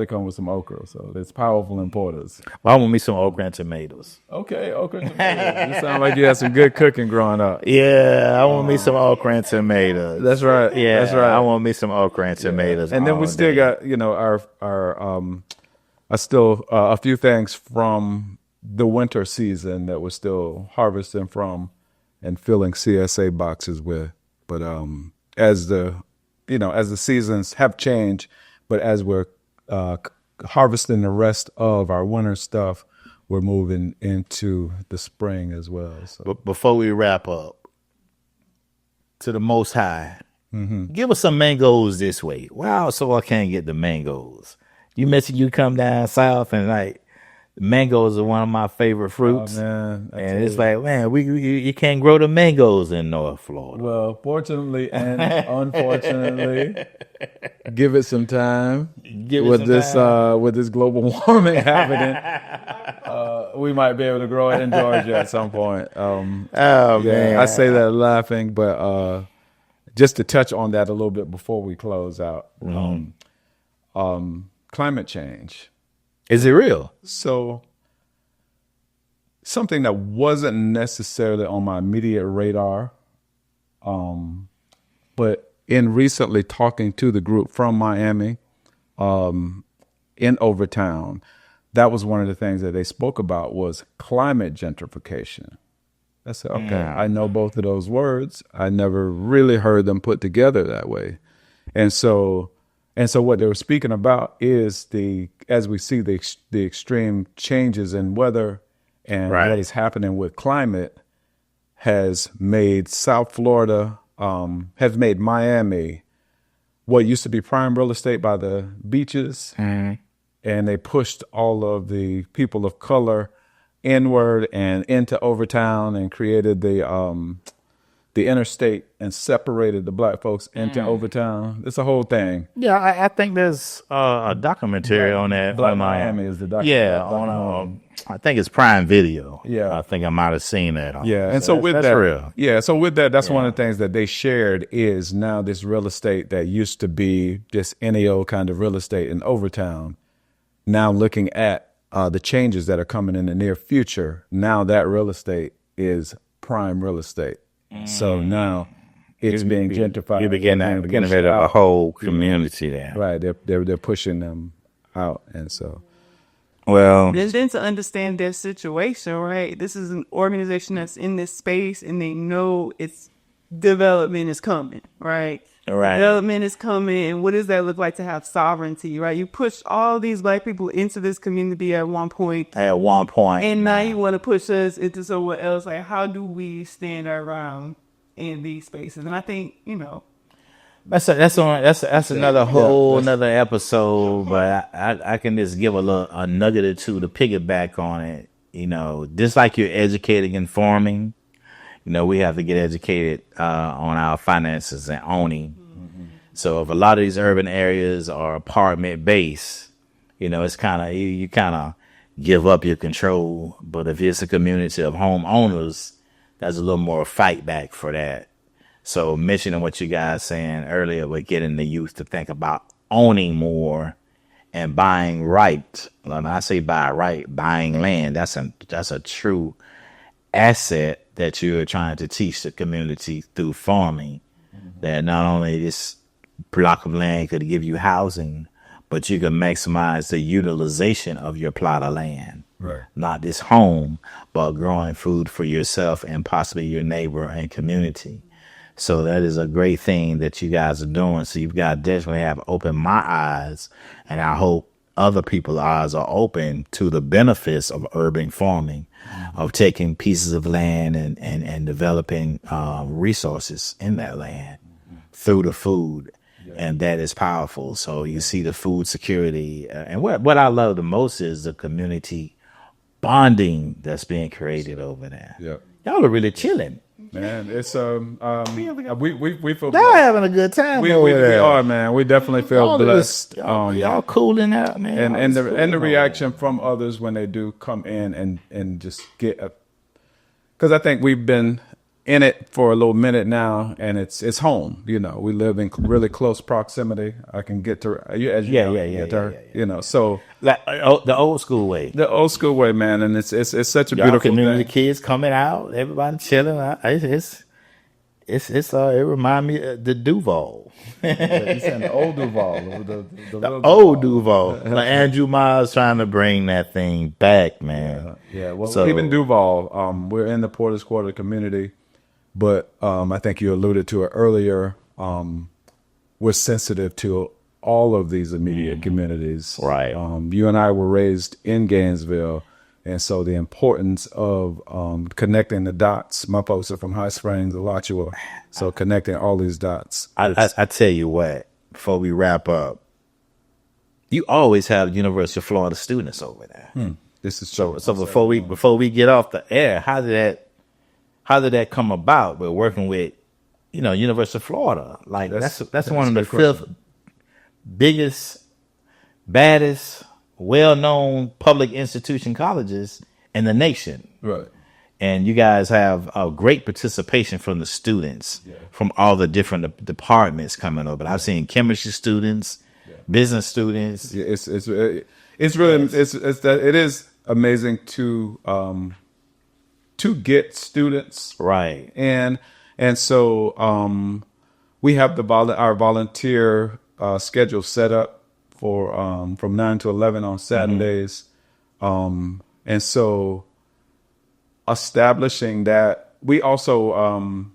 come with some okra. So it's powerful in Porter's. I want me some okra and tomatoes. Okay, okra and tomatoes. You sound like you had some good cooking growing up. Yeah, I want me some okra and tomatoes. That's right. Yeah, that's right. I want me some okra and tomatoes. And then we all still day. got our still a few things from the winter season that we're still harvesting from and filling CSA boxes with. But as the seasons have changed, but as we're harvesting the rest of our winter stuff, we're moving into the spring as well. So. But before we wrap up, to the Most High, give us some mangoes this way. Wow, so I can't get the mangoes. You mentioned you come down south and like mangoes are one of my favorite fruits. Oh, man, and it's like, man, you can't grow the mangoes in North Florida. Well, fortunately and unfortunately, give it some time. With this global warming happening, we might be able to grow it in Georgia at some point. Man. I say that laughing, but just to touch on that a little bit before we close out, climate change. Is it real? So something that wasn't necessarily on my immediate radar, but in recently talking to the group from Miami, in Overtown, that was one of the things that they spoke about was climate gentrification. I said, okay, I know both of those words. I never really heard them put together that way. And so what they were speaking about is as we see the extreme changes in weather and what is happening with climate has made South Florida, has made Miami what used to be prime real estate by the beaches. And they pushed all of the people of color inward and into Overtown and created the interstate and separated the black folks into Overtown. It's a whole thing. Yeah, I think there's a documentary on that. Black on, Miami is the documentary. Yeah, on I think it's Prime Video. Yeah. I think I might have seen that. On Yeah, and so with that's that, real. yeah, so with that, that's one of the things that they shared is now this real estate that used to be just any old kind of real estate in Overtown. Now looking at the changes that are coming in the near future, now that real estate is prime real estate. So now it's being gentrified. You begin to get a whole community there. Right, they're pushing them out, and so Well, And then to understand their situation, right? This is an organization that's in this space and they know its development is coming, right? Right. Development is coming. And what does that look like to have sovereignty, right? You push all these black people into this community at one point, at one point, and now you want to push us into somewhere else. Like, how do we stand our ground in these spaces? And I think, that's another whole another episode. But I can just give a nugget or two to piggyback on it. Just like you're educating and farming, we have to get educated on our finances and owning. So if a lot of these urban areas are apartment based, it's kind of you kind of give up your control. But if it's a community of homeowners, there's a little more fight back for that. So mentioning what you guys saying earlier with getting the youth to think about owning more and buying right. When I say buy right, buying land, that's a true asset that you're trying to teach the community through farming. That not only this block of land could give you housing, but you can maximize the utilization of your plot of land. Right. Not this home, but growing food for yourself and possibly your neighbor and community. So that is a great thing that you guys are doing. So you've got to definitely have opened my eyes, and I hope other people's eyes are open to the benefits of urban farming, of taking pieces of land and developing resources in that land through the food. And that is powerful. So you see the food security. And what I love the most is the community bonding that's being created over there. Yeah. Y'all are really chilling. Man, it's we feel Y'all having a good time we over there. are, man. We definitely feel blessed. Y'all cooling out, man. And the reaction from others when they do come in and just get because I think we've been in it for a little minute now, and it's home. We live in really close proximity. I can get to So like the old school way. The old school way, man, and it's such a Y'all beautiful community thing. kids coming out, everybody chilling. It remind me of the Duval. You saying the old Duval, the old Duval. Like Andrew Miles trying to bring that thing back, man. Yeah. Well, so, even Duval, we're in the Porter's Quarter community. But I think you alluded to it earlier. We're sensitive to all of these immediate communities. Right. You and I were raised in Gainesville. And so the importance of connecting the dots. My folks are from High Springs, Alachua. So connecting all these dots. I tell you what, before we wrap up, you always have University of Florida students over there. This is true. So before we get off the air, how did that come about? We're working with, University of Florida. Like that's one of the fifth biggest, baddest, well-known public institution colleges in the nation. Right. And you guys have a great participation from the students, from all the different departments coming over. I've seen chemistry students, business students. Yeah, it's really it is amazing to get students Right. and so we have our volunteer schedule set up for from 9 to 11 on Saturdays, and so establishing that. We also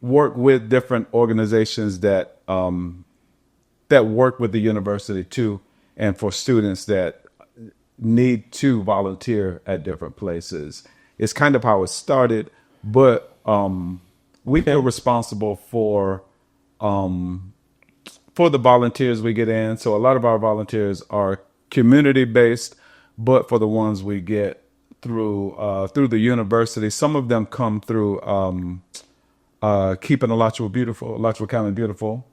work with different organizations that work with the university too, and for students that need to volunteer at different places. It's kind of how it started, but we feel responsible for the volunteers we get in. So a lot of our volunteers are community based, but for the ones we get through the university, some of them come through keeping Alachua County beautiful.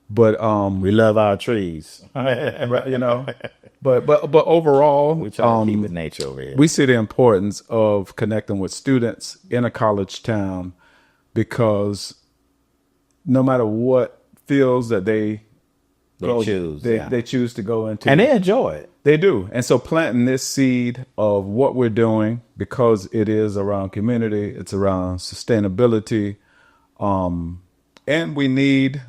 But we love our trees. But overall, We try to keep it nature over here. we see the importance of connecting with students in a college town, because no matter what fields that they choose to go into, and they enjoy it. they do. And so planting this seed of what we're doing, because it is around community, it's around sustainability, and we need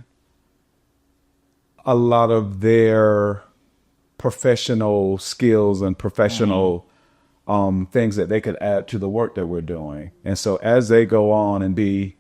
a lot of their professional skills and professional things that they could add to the work that we're doing. And so as they go on and be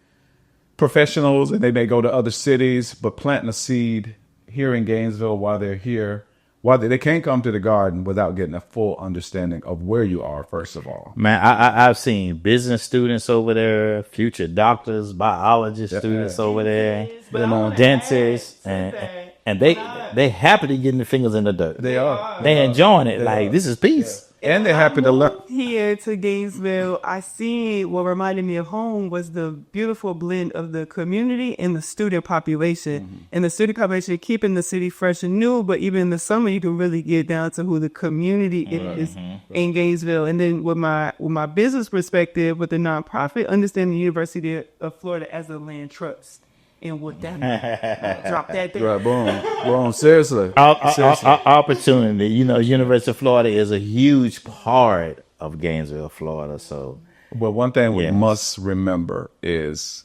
professionals, and they may go to other cities, but planting a seed here in Gainesville while they're here, while they can't come to the garden without getting a full understanding of where you are, first of all. Man, I've seen business students over there, future doctors, biology students over there, dentists, and they happy to getting the fingers in the dirt. They are. They enjoying it. Like, this is peace. And they're happy to learn. Here to Gainesville, I see what reminded me of home was the beautiful blend of the community and the student population. And the student population keeping the city fresh and new, but even in the summer, you can really get down to who the community is in Gainesville. And then with my business perspective, with the nonprofit, understanding the University of Florida as a land trust. And what that means. Drop that there. Right, boom, seriously. Opportunity. University of Florida is a huge part of Gainesville, Florida. So, Well, one thing we must remember is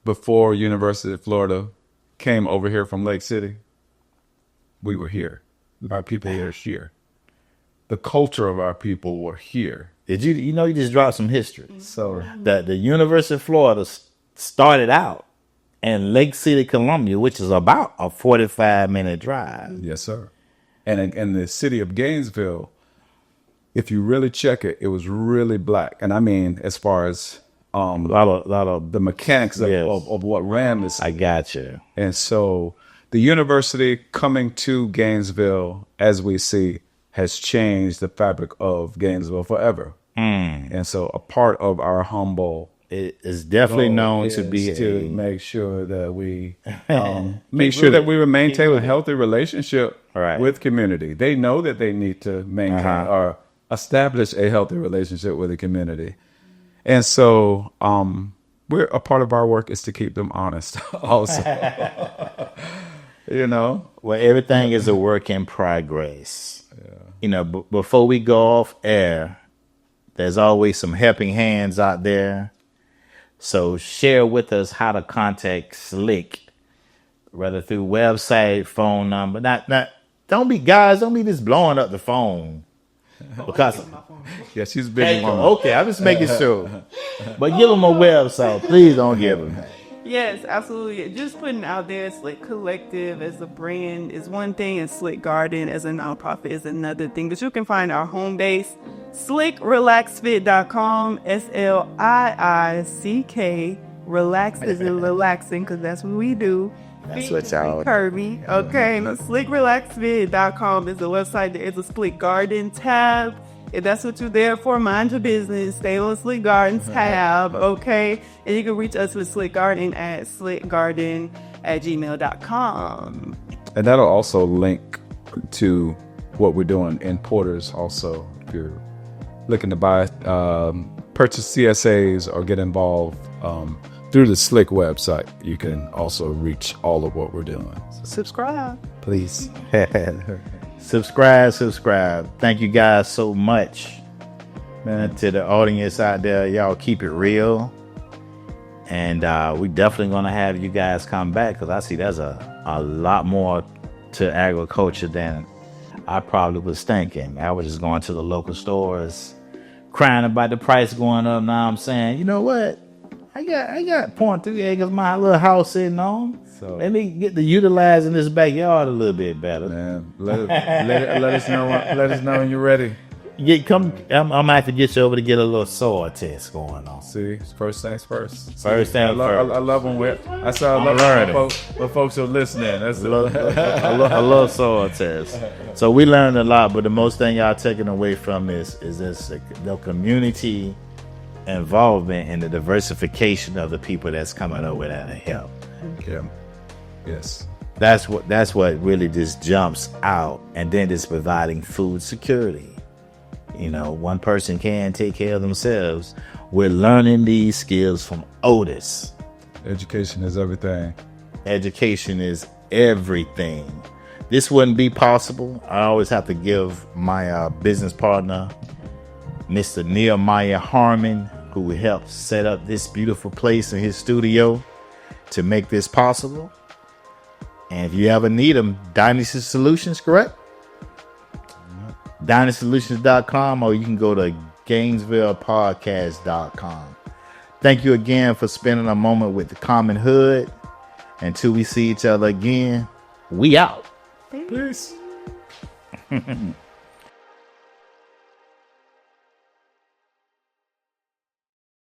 before University of Florida came over here from Lake City, we were here. Our people were here. The culture of our people were here. did you you just dropped some history. So That the University of Florida started out in Lake City, Columbia, which is about a 45-minute drive. yes, sir. And in the city of Gainesville, if you really check it, it was really black. And I mean, as far as A lot of the mechanics Yes. of what ran this. I got you. And so the university coming to Gainesville, as we see, has changed the fabric of Gainesville forever. And so a part of our humble It is definitely known is to be to make sure that we make sure that we maintain a healthy relationship Right. with community. They know that they need to maintain or establish a healthy relationship with the community. And so we're a part of our work is to keep them honest also. Well, everything is a work in progress. Before we go off air, there's always some helping hands out there. So share with us how to contact Slick, whether through website, phone number. Don't be just blowing up the phone. Because Yeah, she's a big woman. okay, I'm just making sure. But give them a website. Please don't give them. Yes, absolutely. Just putting out there Slick Collective as a brand is one thing, and Slick Garden as a nonprofit is another thing. But you can find our home base, slickrelaxfit.com, SLIICK. Relax is in relaxing, because that's what we do. That's what y'all Kirby. Okay, slickrelaxfit.com is the website. There is a Slick Garden tab. If that's what you're there for, mind your business. Stay on Slick Garden tab, okay? And you can reach us with Slick Garden at slickgarden@gmail.com. And that'll also link to what we're doing in Porter's also. If you're looking to buy, purchase CSAs or get involved through the Slick website, you can also reach all of what we're doing. Subscribe. Please. Subscribe. Thank you guys so much, man. To the audience out there, y'all keep it real. And we definitely going to have you guys come back, because I see there's a lot more to agriculture than I probably was thinking. I was just going to the local stores, crying about the price going up. Now I'm saying, you know what? I got 0.3 acres my little house sitting on. So let me get to utilizing this backyard a little bit better. Man, let us know. Let us know when you're ready. I'm gonna have to get you over to get a little soil test going on. See, first things first. First things first. I love when folks are listening. That's I love soil test. So we learned a lot, but the most thing y'all taking away from this is the community involvement and the diversification of the people that's coming up with that help. Yeah. Yes. That's what really just jumps out. And then it's providing food security. One person can take care of themselves. We're learning these skills from Otis. Education is everything. Education is everything. This wouldn't be possible. I always have to give my business partner, Mr. Nehemiah Harmon, who helped set up this beautiful place in his studio to make this possible. And if you ever need them, Dynasty Solutions, correct? DynaSolutions.com, or you can go to GainesvillePodcast.com. Thank you again for spending a moment with the Common Hood. Until we see each other again, we out. Peace.